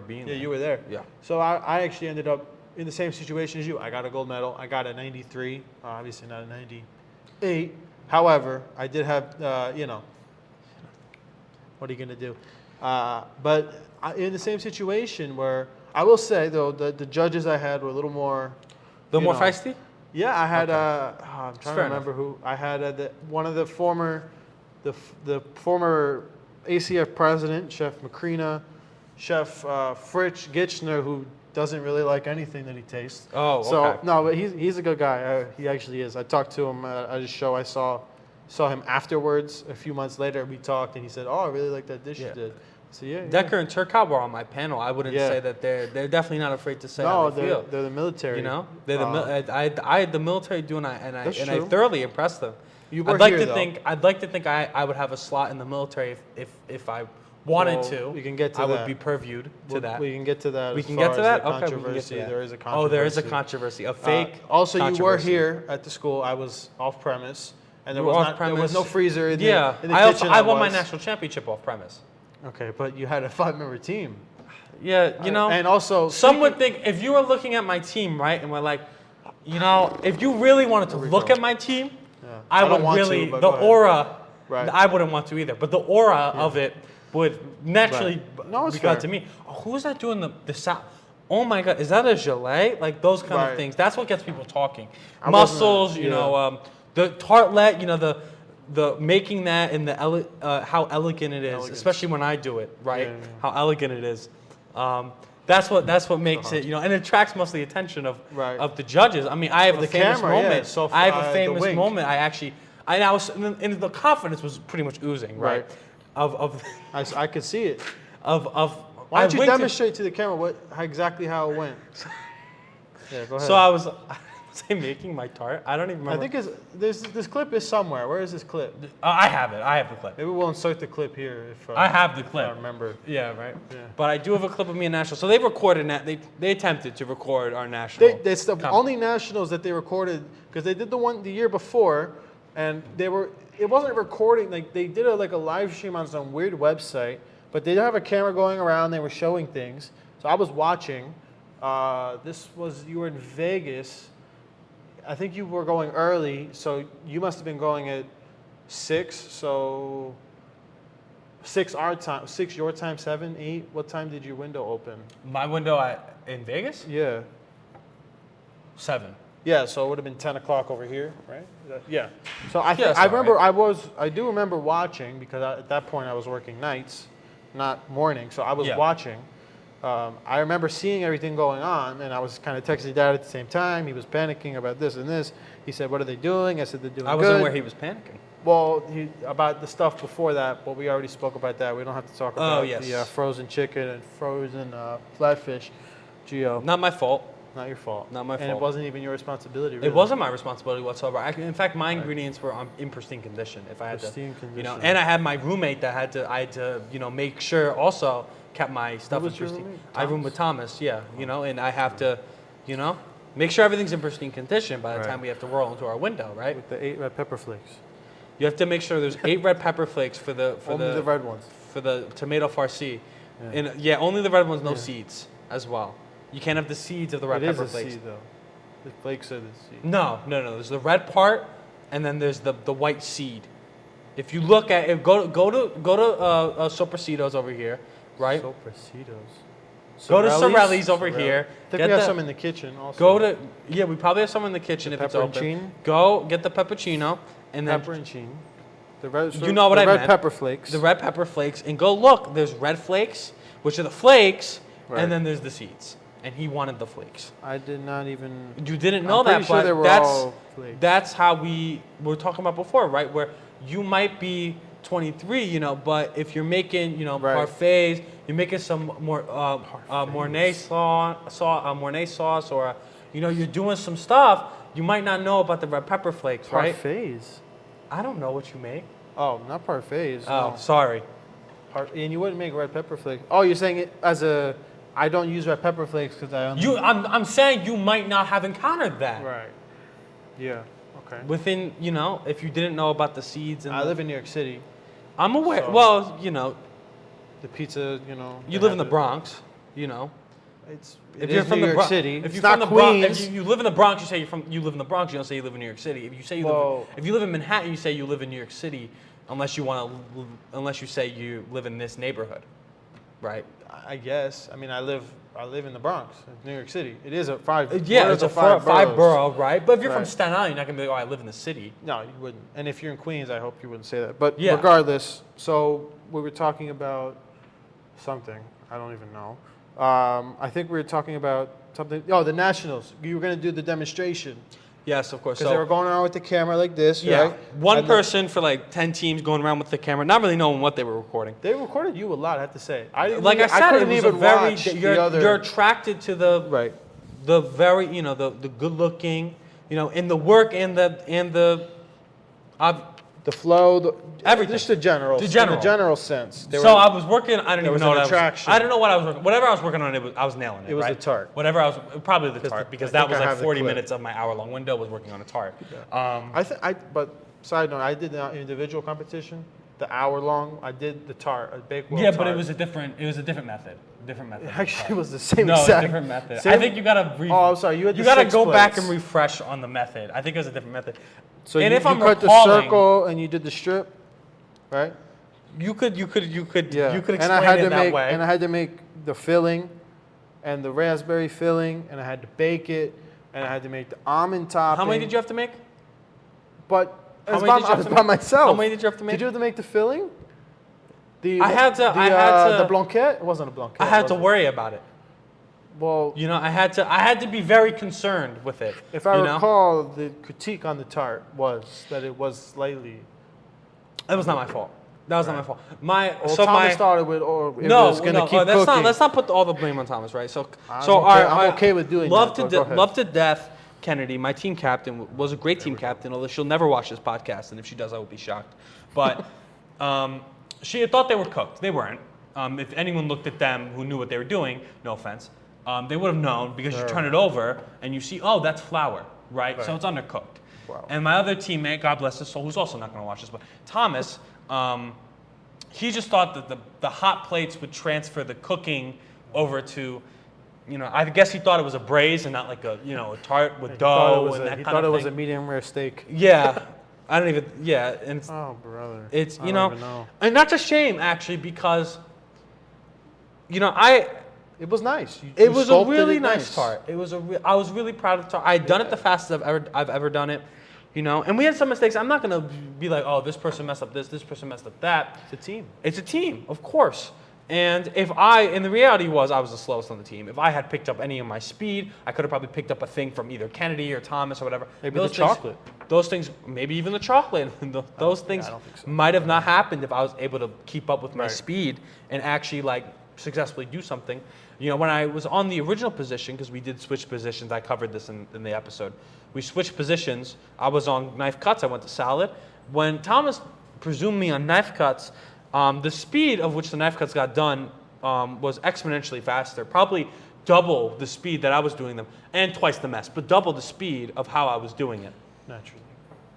being there. Yeah, you were there. Yeah. So I actually ended up in the same situation as you. I got a gold medal. I got a 93, obviously not a 98. However, I did have, what are you going to do? But in the same situation where, I will say, though, the judges I had were a little more... more feisty? Yeah, I had, Okay. I'm trying to remember who. I had one of the former ACF president, Chef Macrina, Chef Fritz Gitchner, who doesn't really like anything that he tastes. Oh, okay. So, no, but he's a good guy. He actually is. I talked to him at a show. I saw him afterwards. A few months later, we talked, and he said, "Oh, I really like that dish you did." So yeah. Decker and Turcotte were on my panel. I wouldn't say that they're definitely not afraid to say how they feel. They're the military. You know, they're I had the military doing that, and I thoroughly impressed them. I'd like to think I would have a slot in the military if I wanted to. We can get to I that. would be purviewed to that. We can get to that. We can get to that. Okay, we can get to that. There is a controversy. Oh, there is a controversy. A fake. Also, controversy. you were here at the school. I was off premise, and there there was no freezer in the kitchen. I won my national championship off premise. Okay, but you had a 5-member team. Yeah, you know. And also, some would think if you were looking at my team, right, and we're like, you know, if you really wanted to look at my team, I would really the aura. Right. I wouldn't want to either, but the aura of it would naturally be good to me. Oh, who's that doing the sound? Oh my God, is that a gelée? Like those kind of things. That's what gets people talking. Muscles, you know, the tartlet, you know, the making that and the how elegant it is, especially when I do it, right? How elegant it is. That's what makes it, and it attracts most of the attention of Right. of the judges. I mean, I have The a famous camera, yeah, moment. so I have the a famous wink. moment. I was, and the confidence was pretty much oozing, right? Right. Of I could see it. of Why don't you winked at- demonstrate to the camera exactly how it went? Yeah, go ahead. So was I making my tart? I don't even I remember. think this clip is somewhere. Where is this clip? I have it. I have the clip. Maybe we'll insert the clip here if I have the if I clip. remember. Yeah, right. Yeah. But I do have a clip of me in national. So they recorded that. They attempted to record our national. It's the only nationals that they recorded because they did the year before, and it wasn't recording, like they did a live stream on some weird website, but they did have a camera going around. They were showing things, so I was watching. You were in Vegas. I think you were going early, so you must have been going at 6. So 6 our time, 6 your time, 7, 8. What time did your window open? My window in Vegas? Yeah. 7. Yeah, so it would have been 10 o'clock over here, right? Yeah. So that's I all remember right. I do remember watching because at that point I was working nights, not morning. So I was Yeah. watching. I remember seeing everything going on, and I was kind of texting Dad at the same time. He was panicking about this and this. He said, "What are they doing?" I said, "They're doing I good." wasn't where he was panicking. Well, about the stuff before that, but we already spoke about that. We don't have to talk about yes. the frozen chicken and frozen flatfish. Gio, Not my fault. not your fault. Not my And fault. it wasn't even your responsibility. Really. It wasn't my responsibility whatsoever. In fact, my ingredients were in pristine condition. If I had Pristine to, condition. and I had my roommate that I had to, make sure also kept my stuff was in your pristine. roommate? I room with Thomas, yeah, and I have to, make sure everything's in pristine condition by the Right. time we have to roll into our window, right? With the 8 red pepper flakes. You have to make sure there's 8 red pepper flakes for Only the red ones. for the tomato farci, Yeah. and only the red ones, no Yeah. seeds as well. You can't have the seeds of the red It is pepper a flakes. seed though. The flakes are the seed. No. There's the red part, and then there's the white seed. If you look at it, go to Soprecitos over here, right? Soprecitos. Go to Sorelli's over here. I think Get we have the- some in the kitchen also. We probably have some in the kitchen The if it's open. pepperoncini? Go get the peppuccino, and then Pepperoncini. The red, You know what the I red meant. pepper flakes. the red pepper flakes, and go look. There's red flakes, which are the flakes, Right. and then there's the seeds. And he wanted the flakes. I did not even. You didn't know I'm that, pretty sure but they were that's all flakes. that's how we were talking about before, right? Where you might be 23, but if you're making, Right. parfaits, you're making some more Mornay sauce, or you're doing some stuff. You might not know about the red pepper flakes, right? Parfaits. I don't know what you make. Oh, not parfaits. Oh, no. sorry. And you wouldn't make red pepper flakes. Oh, you're saying it as a. I don't use red pepper flakes because I only. I'm saying you might not have encountered that Right. Yeah. Okay. within, if you didn't know about the seeds and I live in New York City. I'm aware. so- Well, The pizza, you live in the Bronx, It's. If It you're is from New the York Bronx, City. if It's you're not from the Bronx, Queens. if you live in the Bronx, you live in the Bronx. You don't say you live in New York City. If you say you Well- if you live in Manhattan, you say you live in New York City, unless you say you live in this neighborhood, right? I guess. I mean, I live in the Bronx, New York City. It is a 5. Yeah, one it's of a the five boroughs. borough, right? But if you're from Right. Staten Island, you're not gonna be like, oh, I live in the city. No, you wouldn't. And if you're in Queens, I hope you wouldn't say that. But Yeah. regardless, so we were talking about something. I don't even know. I think we were talking about something. Oh, the Nationals. You were going to do the demonstration Yes, of course. because they were going around with the camera like this, yeah, right? one And then- person for like 10 teams going around with the camera, not really knowing what they were recording. They recorded you a lot. I have to say. I didn't Like I even- said, couldn't it was a even very watch you're, the other. you're attracted to Right. the very the good looking, in the work and the The flow, Everything. just the general, The general. in the general sense. They so were- I was working. I didn't there even was know an what attraction. I don't know what I was working. Whatever I was working on, I was nailing it. It was right? the tart. Whatever I was probably the tart I because think that was I like have the 40 clip. minutes of my hour long window was working on a tart. But side note, I did the individual competition, the hour long. I did the tart, a baked world Yeah, but tart. it was a different method. Different method. It actually was the same No, it's a exact. different method. Same- I think you gotta. Oh, I'm sorry. You had the gotta 6 go back plates. and refresh on the method. I think it was a different method. So and you, if you I'm cut the recalling- circle and you did the strip, right? You could Yeah. explain and I had it to that make way. and I had to make the filling, and the raspberry filling, and I had to bake it, and I had to make the almond topping. How many did you have to make? But How I was many by, did you I have was to by make? myself. How many did you have to make? Did you have to make the filling? I had to. The blanquette? It wasn't a blanquette. I had to was it? worry about it. Well, You know, I had to be very concerned with it. if I you know? recall, the critique on the tart was that it was slightly. It was not my fault. That was not my fault. Well, Thomas started with, or it was going to keep cooking. let's not put all the blame on Thomas, right? I'm okay with doing love that. Love to death, Kennedy, my team captain, was a great team captain, although she'll never watch this podcast, and if she does, I will be shocked. But she had thought they were cooked. They weren't. If anyone looked at them who knew what they were doing, no offense, they would have known because you turn it over and you see, oh, that's flour, right? So it's undercooked. Wow. And my other teammate, God bless his soul, who's also not going to watch this, but Thomas, he just thought that the hot plates would transfer the cooking over to, I guess he thought it was a braise and not like a tart with dough and that kind of thing. He thought it was a medium rare steak. Yeah. And it's, oh, brother. It's, I don't even know. And that's a shame, actually, because, it was nice. It was a really nice tart. I was really proud of the tart. I had done it the fastest I've ever done it, and we had some mistakes. I'm not going to be like, oh, this person messed up this person messed up that. It's a team. It's a team, of course. And the reality was I was the slowest on the team. If I had picked up any of my speed, I could have probably picked up a thing from either Kennedy or Thomas or whatever. Maybe the chocolate. Those things, maybe even the chocolate. Those things I don't think so. might have not happened if I was able to keep up with my speed and actually successfully do something. When I was on the original position, because we did switch positions, I covered this in the episode. We switched positions. I was on knife cuts. I went to salad. When Thomas presumed me on knife cuts, the speed of which the knife cuts got done was exponentially faster, probably double the speed that I was doing them, and twice the mess, but double the speed of how I was doing it.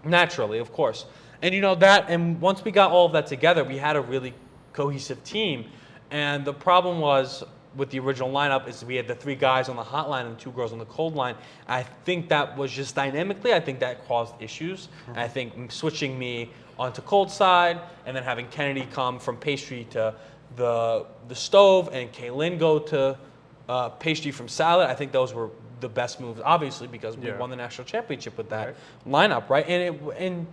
Naturally, of course. And and once we got all of that together, we had a really cohesive team. And the problem was with the original lineup is we had the 3 guys on the hot line and 2 girls on the cold line. I think that was just dynamically, I think that caused issues. Mm-hmm. I think switching me onto cold side and then having Kennedy come from pastry to the stove and Kaylin go to pastry from salad, I think those were the best moves, obviously, because we won the national championship with that lineup, right? And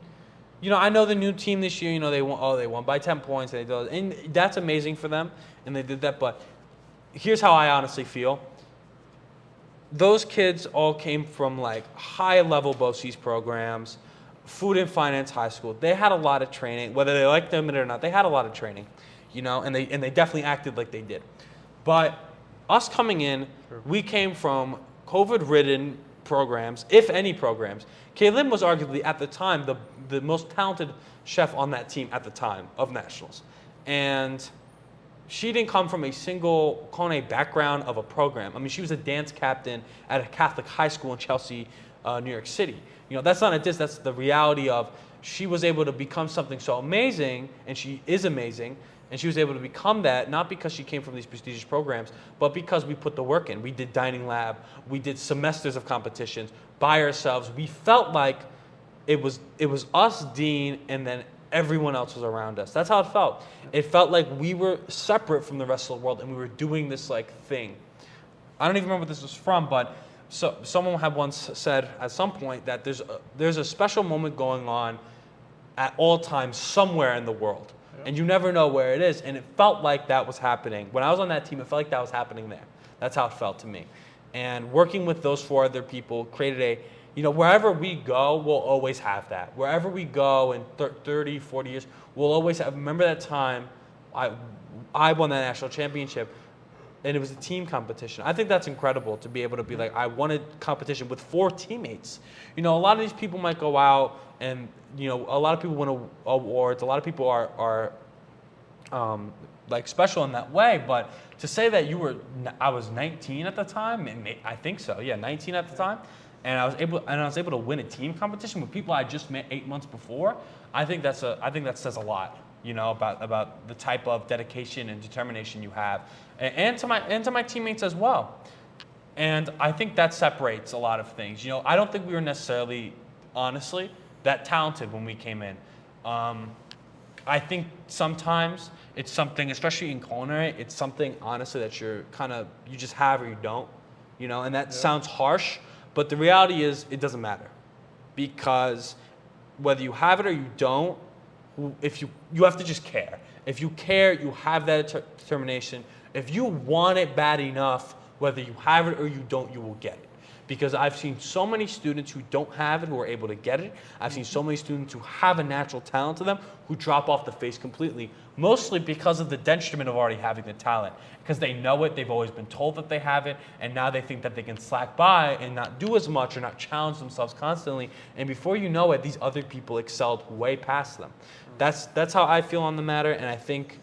I know the new team this year, they won by 10 points, and that's amazing for them, and they did that, but here's how I honestly feel. Those kids all came from high-level BOCES programs, food and finance high school. They had a lot of training, whether they liked them or not. They had a lot of training, and they definitely acted like they did. But us coming in, we came from COVID-ridden programs, if any programs. Kaylin was arguably at the time the most talented chef on that team at the time of nationals, and she didn't come from a single culinary background of a program. I mean, she was a dance captain at a Catholic high school in Chelsea, New York City. That's not a diss, that's the reality of she was able to become something so amazing, and she is amazing, and she was able to become that not because she came from these prestigious programs, but because we put the work in. We did dining lab, we did semesters of competitions by ourselves. We felt like it was us, Dean, and then everyone else was around us. That's how it felt. It felt like we were separate from the rest of the world, and we were doing this thing. I don't even remember what this was from, but someone had once said at some point that there's a special moment going on at all times somewhere in the world, and you never know where it is. And it felt like that was happening when I was on that team. It felt like that was happening there. That's how it felt to me. And working with those 4 other people created wherever we go, we'll always have that. Wherever we go in 30, 40 years, we'll always have. Remember that time I won that national championship, and it was a team competition. I think that's incredible to be able to be like, I won a competition with 4 teammates. A lot of these people might go out and, a lot of people win awards. A lot of people are special in that way. But to say that I was 19 at the time, I think so. Yeah, 19 at the time. And I was able to win a team competition with people I just met 8 months before. I think that says a lot, about the type of dedication and determination you have, and to my teammates as well. And I think that separates a lot of things. I don't think we were necessarily, honestly, that talented when we came in. I think sometimes it's something, especially in culinary, it's something honestly that you just have or you don't, and that sounds harsh. But the reality is, it doesn't matter, because whether you have it or you don't, if you have to just care. If you care, you have that determination. If you want it bad enough, whether you have it or you don't, you will get it. Because I've seen so many students who don't have it who are able to get it. I've seen so many students who have a natural talent to them who drop off the face completely, mostly because of the detriment of already having the talent. Because they know it, they've always been told that they have it, and now they think that they can slack by and not do as much or not challenge themselves constantly. And before you know it, these other people excelled way past them. That's how I feel on the matter, and I think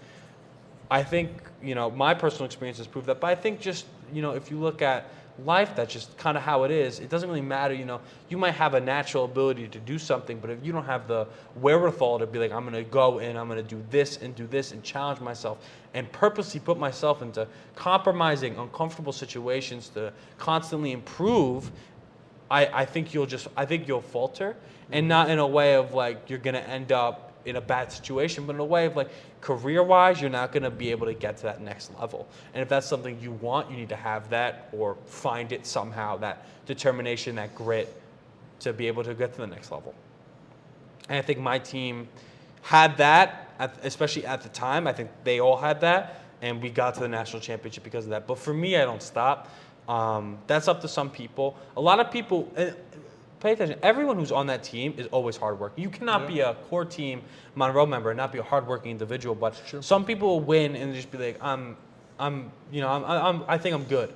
my personal experiences prove that. But I think just if you look at life, that's just kind of how it is. It doesn't really matter, you might have a natural ability to do something, but if you don't have the wherewithal to be like, I'm going to go and I'm going to do this and challenge myself and purposely put myself into compromising, uncomfortable situations to constantly improve, I think you'll falter, and not in a way of like you're going to end up in a bad situation, but in a way of like career-wise, you're not going to be able to get to that next level. And if that's something you want, you need to have that or find it somehow, that determination, that grit to be able to get to the next level. And I think my team had that, especially at the time. I think they all had that, and we got to the national championship because of that. But for me, I don't stop. That's up to some people. A lot of people... Pay attention. Everyone who's on that team is always hardworking. You cannot be a core team Monroe member and not be a hardworking individual. But some people will win and just be like, I think I'm good.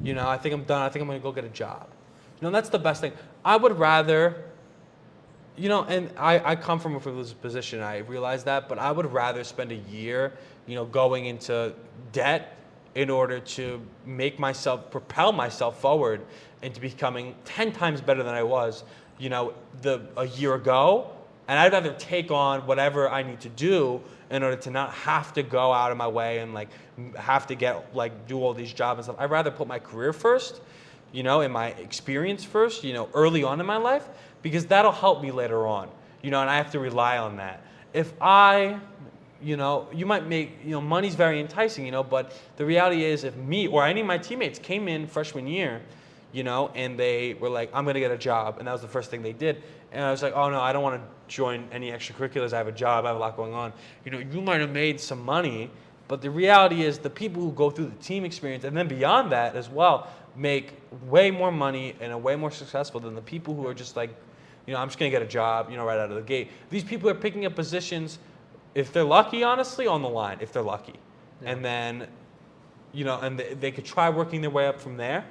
Yeah. I think I'm done. I think I'm going to go get a job. That's the best thing. I would rather, and I come from a privileged position. I realize that, but I would rather spend a year, going into debt in order to propel myself forward into becoming 10 times better than I was, a year ago. And I'd rather take on whatever I need to do in order to not have to go out of my way and have to do all these jobs and stuff. I'd rather put my career first, and my experience first, early on in my life, because that'll help me later on, and I have to rely on that. If you might make, money's very enticing, but the reality is if me or any of my teammates came in freshman year, and they were like, I'm going to get a job. And that was the first thing they did. And I was like, oh, no, I don't want to join any extracurriculars. I have a job. I have a lot going on. You might have made some money, but the reality is the people who go through the team experience and then beyond that as well make way more money and are way more successful than the people who are just like, I'm just going to get a job, right out of the gate. These people are picking up positions, if they're lucky, honestly, on the line, if they're lucky. Yeah. And then, and they could try working their way up from there.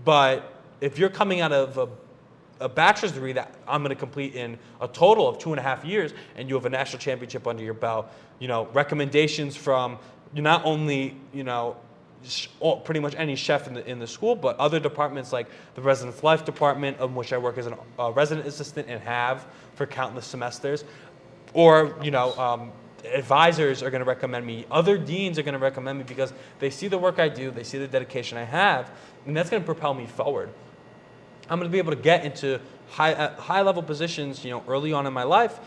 But if you're coming out of a bachelor's degree that I'm going to complete in a total of 2.5 years, and you have a national championship under your belt, recommendations from not only, pretty much any chef in the school, but other departments like the residence life department, of which I work as a resident assistant and have for countless semesters, or, advisors are going to recommend me. Other deans are going to recommend me because they see the work I do, they see the dedication I have, and that's going to propel me forward. I'm going to be able to get into high-level positions, early on in my life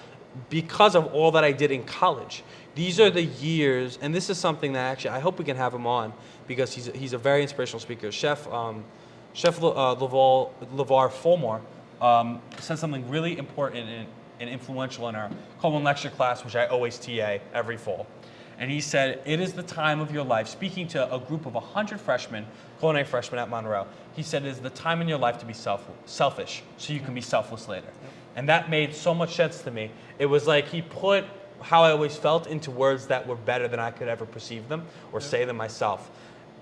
because of all that I did in college. These are the years, and this is something that actually I hope we can have him on because he's a very inspirational speaker. Chef LeVar Fulmore said something really important and influential in our Coleman lecture class, which I always TA every fall. And he said, it is the time of your life, speaking to a group of 100 freshmen, culinary freshmen at Monroe, he said it is the time in your life to be selfish, so you can be selfless later. Yep. And that made so much sense to me. It was like he put how I always felt into words that were better than I could ever perceive them or say them myself.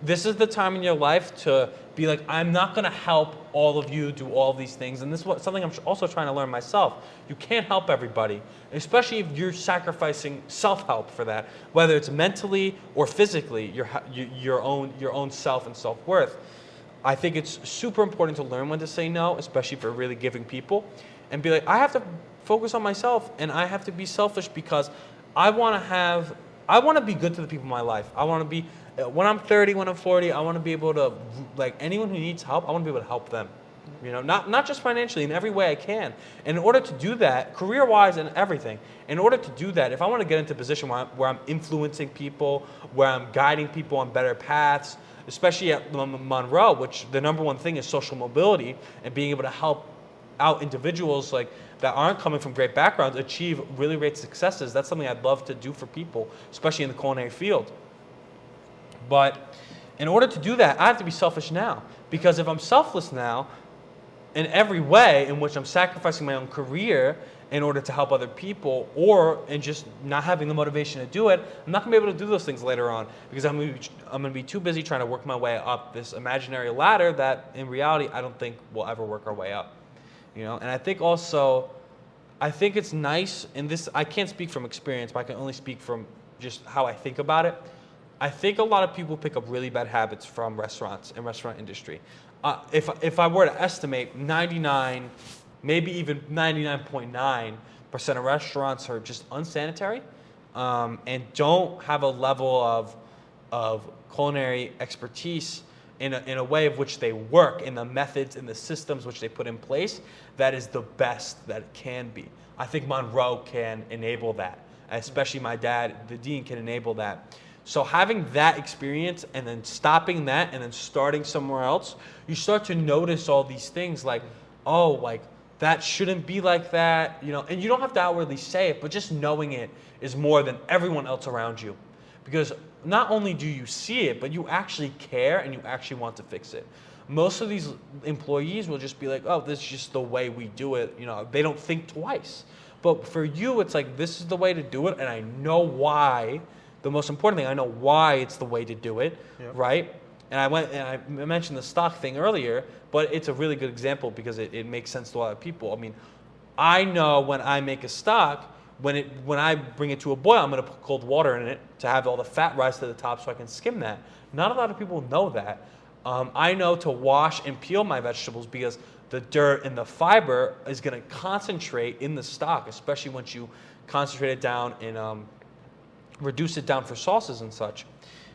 This is the time in your life to be like, I'm not going to help all of you do all of these things. And this is something I'm also trying to learn myself. You can't help everybody, especially if you're sacrificing self-help for that, whether it's mentally or physically, your own self and self-worth. I think it's super important to learn when to say no, especially for really giving people, and be like, I have to focus on myself, and I have to be selfish because I want to be good to the people in my life. I want to be, when I'm 30, when I'm 40, I want to be able to, like, anyone who needs help, I want to be able to help them. Not just financially, in every way I can. And in order to do that, career-wise and everything, in order to do that, if I want to get into a position where I'm influencing people, where I'm guiding people on better paths, especially at Monroe, which the number one thing is social mobility and being able to help out individuals like that aren't coming from great backgrounds achieve really great successes. That's something I'd love to do for people, especially in the culinary field. But in order to do that, I have to be selfish now. Because if I'm selfless now, in every way in which I'm sacrificing my own career in order to help other people, or in just not having the motivation to do it, I'm not gonna be able to do those things later on because I'm gonna be too busy trying to work my way up this imaginary ladder that in reality I don't think we'll ever work our way up. You know, and I think also, I think it's nice, and this, I can't speak from experience, but I can only speak from just how I think about it. I think a lot of people pick up really bad habits from restaurants and restaurant industry. If I were to estimate, 99, maybe even 99.9% of restaurants are just unsanitary and don't have a level of culinary expertise in a way of which they work, in the methods, in the systems which they put in place, that is the best that it can be. I think Monroe can enable that, especially my dad, the dean, can enable that. So having that experience and then stopping that and then starting somewhere else, you start to notice all these things like, oh, like that shouldn't be like that, you know, and you don't have to outwardly say it, but just knowing it is more than everyone else around you. Because not only do you see it, but you actually care and you actually want to fix it. Most of these employees will just be like, oh, this is just the way we do it. You know, they don't think twice. But for you, it's like, this is the way to do it, and I know why. The most important thing, I know why it's the way to do it, right? And I mentioned the stock thing earlier, but it's a really good example because it makes sense to a lot of people. I mean, I know when I make a stock, when I bring it to a boil, I'm going to put cold water in it to have all the fat rise to the top so I can skim that. Not a lot of people know that. I know to wash and peel my vegetables because the dirt and the fiber is going to concentrate in the stock, especially once you concentrate it down and reduce it down for sauces and such.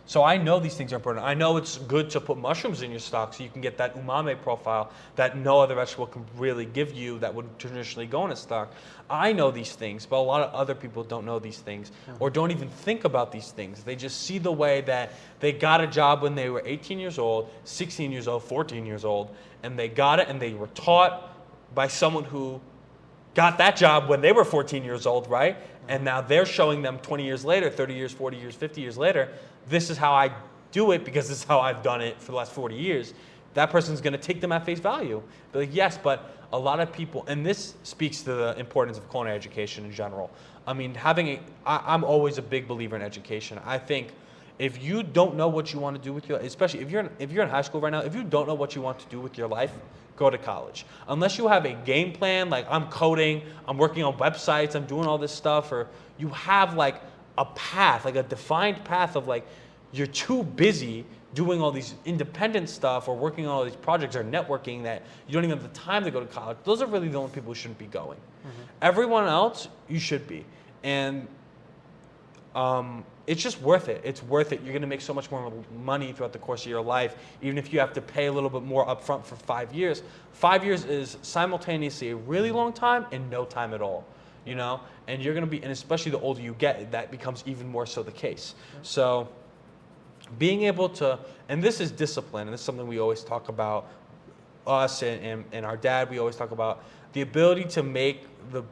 So I know these things are important. I know it's good to put mushrooms in your stock so you can get that umami profile that no other vegetable can really give you that would traditionally go in a stock. I know these things, but a lot of other people don't know these things or don't even think about these things. They just see the way that they got a job when they were 18 years old, 16 years old, 14 years old, and they got it and they were taught by someone who got that job when they were 14 years old, right? And now they're showing them 20 years later, 30 years, 40 years, 50 years later, this is how I do it because this is how I've done it for the last 40 years. That person's going to take them at face value. Be like, yes, but a lot of people, and this speaks to the importance of culinary education in general. I mean, I'm always a big believer in education. I think if you don't know what you want to do with your life, especially if you're in high school right now, if you don't know what you want to do with your life, go to college. Unless you have a game plan, like I'm coding, I'm working on websites, I'm doing all this stuff, or you have like a path, like a defined path of like, you're too busy doing all these independent stuff or working on all these projects or networking that you don't even have the time to go to college. Those are really the only people who shouldn't be going. Everyone else, you should be. And it's just worth it. It's worth it. You're going to make so much more money throughout the course of your life, even if you have to pay a little bit more upfront for 5 years. 5 years is simultaneously a really long time and no time at all, you know? And you're going to be, and especially the older you get, that becomes even more so the case. So being able to, and this is discipline, and this is something we always talk about, us and our dad, we always talk about the ability to make the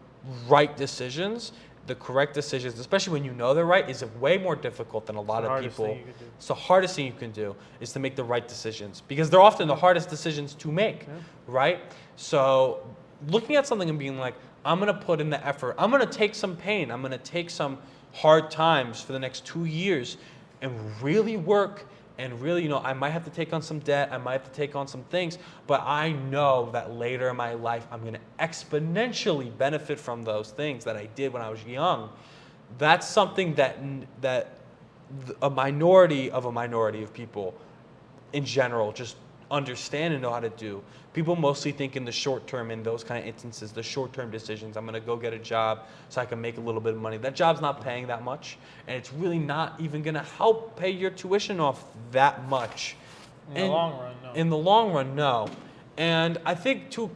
right decisions, the correct decisions, especially when you know they're right, is way more difficult than a lot of people. It's the hardest thing you can do is to make the right decisions because they're often the hardest decisions to make, right? So looking at something and being like, I'm going to put in the effort. I'm going to take some pain. I'm going to take some hard times for the next 2 years and really work and really, you know, I might have to take on some debt. I might have to take on some things, but I know that later in my life, I'm going to exponentially benefit from those things that I did when I was young. That's something that a minority of people in general just understand and know how to do. People mostly think in the short term, in those kind of instances, the short term decisions. I'm going to go get a job so I can make a little bit of money. That job's not paying that much, and it's really not even going to help pay your tuition off that much. In the long run, no. In the long run, no. And I think to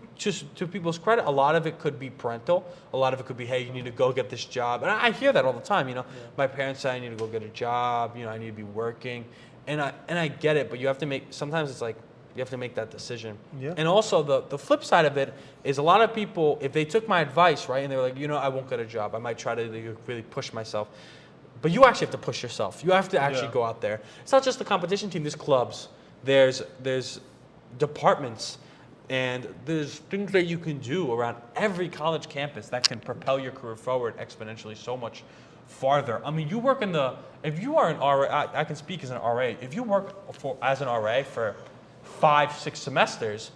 people's credit, a lot of it could be parental. A lot of it could be, hey, you need to go get this job. And I hear that all the time, you know. Yeah. My parents say I need to go get a job, you know, I need to be working. And I get it, but you have to sometimes it's like, You have to make that decision. Yeah. And also the flip side of it is a lot of people, if they took my advice, right, and they were like, I won't get a job. I might try to really push myself. But you actually have to push yourself. You have to actually go out there. It's not just the competition team. There's clubs. There's departments. And there's things that you can do around every college campus that can propel your career forward exponentially so much farther. I mean, you work if you are an RA, I can speak as an RA. If you work as an RA for 5-6 semesters,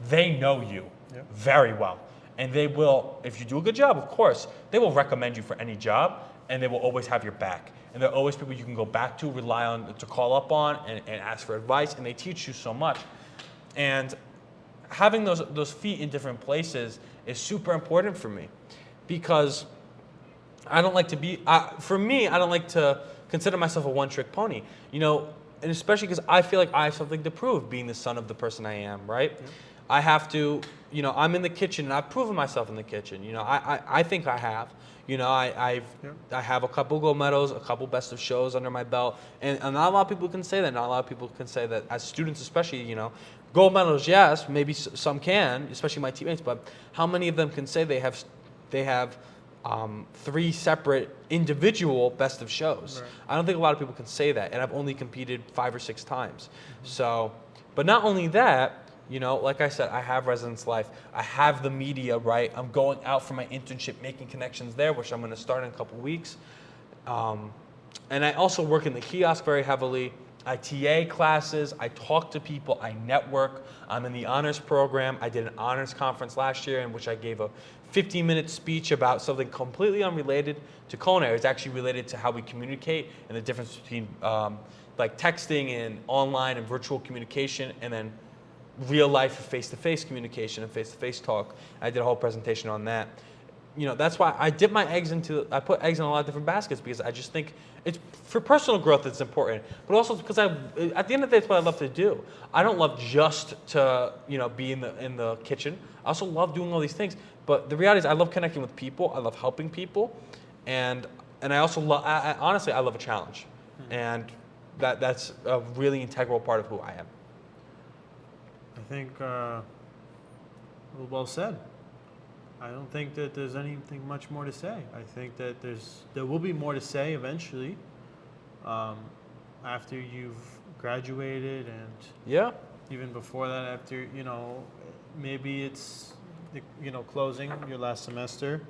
they know you very well. And they will, if you do a good job, of course, they will recommend you for any job, and they will always have your back. And there are always people you can go back to, rely on, to call up on, and ask for advice, and they teach you so much. And having those feet in different places is super important for me, because I don't like to be, for me, I don't like to consider myself a one-trick pony, and especially because I feel like I have something to prove, being the son of the person I am, right? Yeah. I have to, I'm in the kitchen, and I've proven myself in the kitchen. I think I have. I have a couple gold medals, a couple best of shows under my belt, and not a lot of people can say that. Not a lot of people can say that as students, especially, gold medals, yes, maybe some can, especially my teammates, but how many of them can say they have 3 separate individual best of shows? Right. I don't think a lot of people can say that, and I've only competed 5 or 6 times. Mm-hmm. So, but not only that, like I said, I have residence life. I have the media, right? I'm going out for my internship, making connections there, which I'm going to start in a couple weeks. And I also work in the kiosk very heavily. I TA classes. I talk to people. I network. I'm in the honors program. I did an honors conference last year in which I gave a 15-minute speech about something completely unrelated to culinary. It's actually related to how we communicate and the difference between like texting and online and virtual communication, and then real life face-to-face communication and face-to-face talk. I did a whole presentation on that. That's why I put eggs in a lot of different baskets, because I just think it's for personal growth, it's important, but also because at the end of the day, it's what I love to do. I don't love just to, be in the kitchen. I also love doing all these things, but the reality is I love connecting with people. I love helping people. And I also honestly, I love a challenge. And that's a really integral part of who I am. I think, well said. I don't think that there's anything much more to say. I think that there will be more to say eventually, after you've graduated, and even before that, after maybe it's closing your last semester,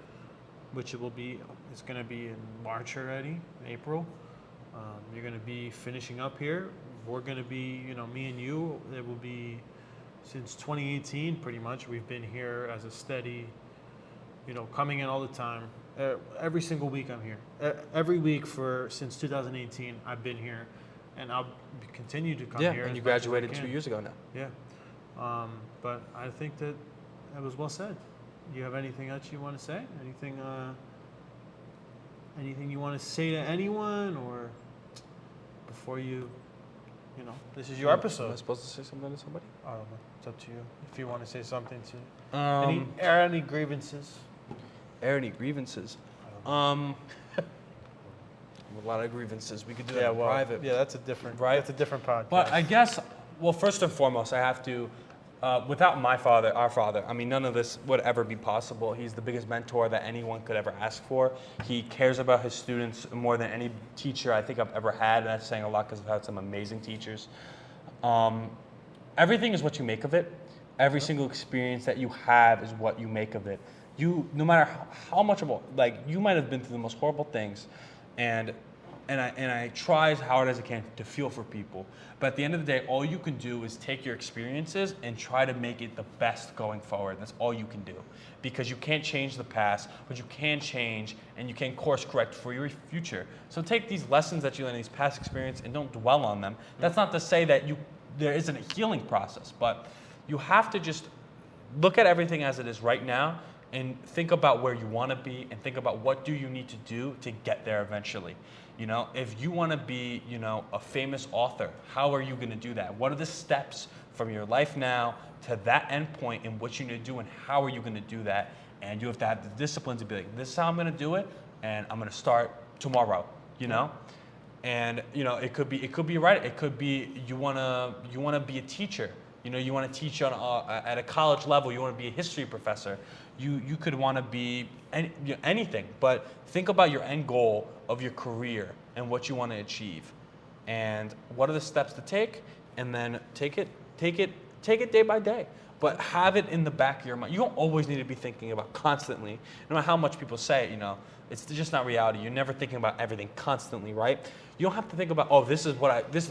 which it's going to be in March already, April. You're going to be finishing up here. We're going to be, me and you. It will be since 2018, pretty much. We've been here as a steady. Coming in all the time. Every single week I'm here. Every week since 2018, I've been here, and I'll continue to come here. Yeah, and you graduated 2 years ago now. Yeah, but I think that was well said. Do you have anything else you want to say? Anything you want to say to anyone, or before you? This is your episode. Am I supposed to say something to somebody? I don't know. It's up to you. If you want to say something to any grievances. Air any grievances? A lot of grievances. We could do that in private. Yeah, that's a different podcast. But I guess, first and foremost, I have to, without our father, I mean, none of this would ever be possible. He's the biggest mentor that anyone could ever ask for. He cares about his students more than any teacher I think I've ever had, and that's saying a lot because I've had some amazing teachers. Everything is what you make of it. Every single experience that you have is what you make of it. No matter how much of you might have been through the most horrible things, and I try as hard as I can to feel for people. But at the end of the day, all you can do is take your experiences and try to make it the best going forward. That's all you can do, because you can't change the past, but you can change and you can course correct for your future. So take these lessons that you learn in these past experiences and don't dwell on them. That's not to say that there isn't a healing process, but you have to just look at everything as it is right now and think about where you want to be and think about what do you need to do to get there eventually. If you want to be, a famous author, how are you going to do that? What are the steps from your life now to that end point, and what you need to do, and how are you going to do that? And you have to have the discipline to be like, this is how I'm going to do it, and I'm going to start tomorrow, And it could be right. It could be you want to be a teacher. You know, you want to teach on at a college level. You want to be a history professor. You could want to be anything. But think about your end goal of your career and what you want to achieve, and what are the steps to take, and then take it day by day. But have it in the back of your mind. You don't always need to be thinking about constantly, no matter how much people say it, you know, it's just not reality. You're never thinking about everything constantly, right? You don't have to think about, oh, this is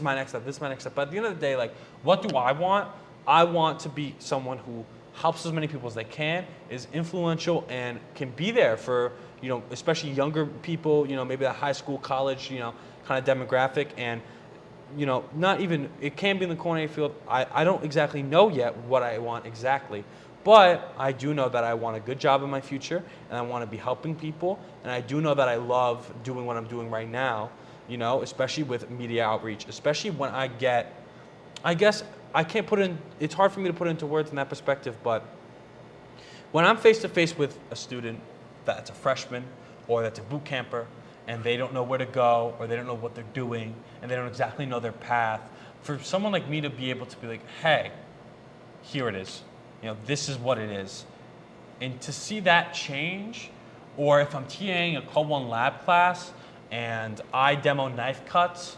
my next step, this is my next step. But at the end of the day, like, what do I want? I want to be someone who helps as many people as they can, is influential, and can be there for, you know, especially younger people, you know, maybe that high school, college, you know, kind of demographic. And you know, not even, it can be in the culinary field. I don't exactly know yet what I want exactly, but I do know that I want a good job in my future, and I want to be helping people, and I do know that I love doing what I'm doing right now, you know, especially with media outreach, especially when I guess I can't put in, it's hard for me to put into words in that perspective, but when I'm face to face with a student that's a freshman or that's a boot camper, and they don't know where to go, or they don't know what they're doing, and they don't exactly know their path, for someone like me to be able to be like, hey, here it is. You know, this is what it is. And to see that change, or if I'm TAing a Code 1 lab class, and I demo knife cuts,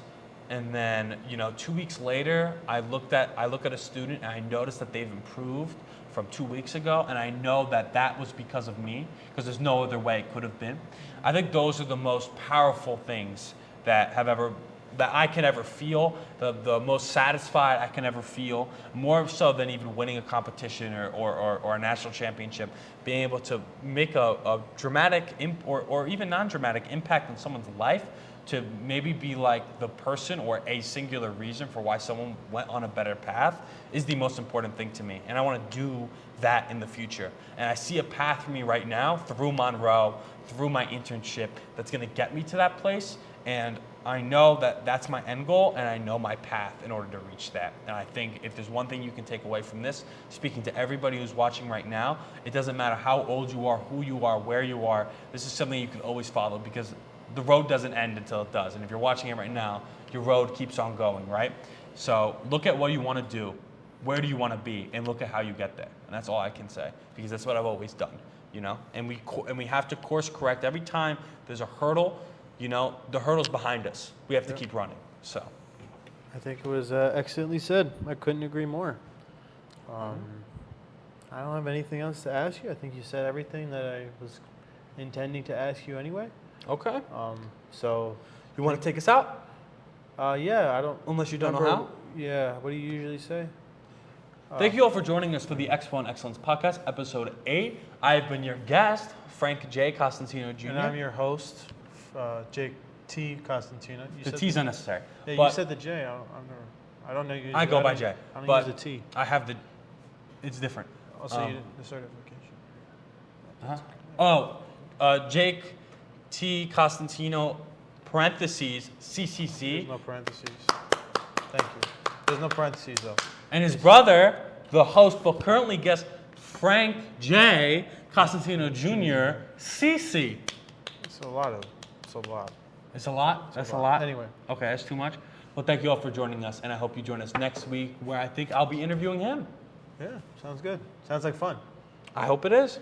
and then, you know, 2 weeks later, I look at a student, and I notice that they've improved from 2 weeks ago, and I know that that was because of me, because there's no other way it could have been. I think those are the most powerful things that I can ever feel, the most satisfied I can ever feel, more so than even winning a competition or a national championship. Being able to make a dramatic or even non-dramatic impact on someone's life, to maybe be like the person or a singular reason for why someone went on a better path, is the most important thing to me. And I want to do that in the future. And I see a path for me right now through Monroe, through my internship, that's going to get me to that place. And I know that that's my end goal, and I know my path in order to reach that. And I think if there's one thing you can take away from this, speaking to everybody who's watching right now, it doesn't matter how old you are, who you are, where you are, this is something you can always follow, because the road doesn't end until it does. And if you're watching it right now, your road keeps on going, right? So look at what you want to do. Where do you want to be? And look at how you get there. And that's all I can say, because that's what I've always done, you know? And we have to course correct every time there's a hurdle. You know, the hurdle's behind us. We have to keep running. So I think it was excellently said. I couldn't agree more. I don't have anything else to ask you. I think you said everything that I was intending to ask you anyway. Okay. So you want to take us out? Yeah, I don't. Unless you don't know how? Yeah. What do you usually say? Thank you all for joining us for the Expo and Excellence Podcast, Episode 8. I've been your guest, Frank J. Costantino Jr. And I'm your host, Jake T. Costantino. The T's unnecessary. Yeah, but you said the J. I don't know. I go by J. I don't but use the T. I have the. It's different. Also, you did the certification. Jake T. Costantino, parentheses, CCC. There's no parentheses. Thank you. There's no parentheses, though. And his brother, the host, but currently guest, Frank J. Costantino Jr., CC. It's a lot. It's a lot? That's a lot? Anyway. Okay, that's too much. Well, thank you all for joining us, and I hope you join us next week, where I think I'll be interviewing him. Yeah, sounds good. Sounds like fun. I hope it is.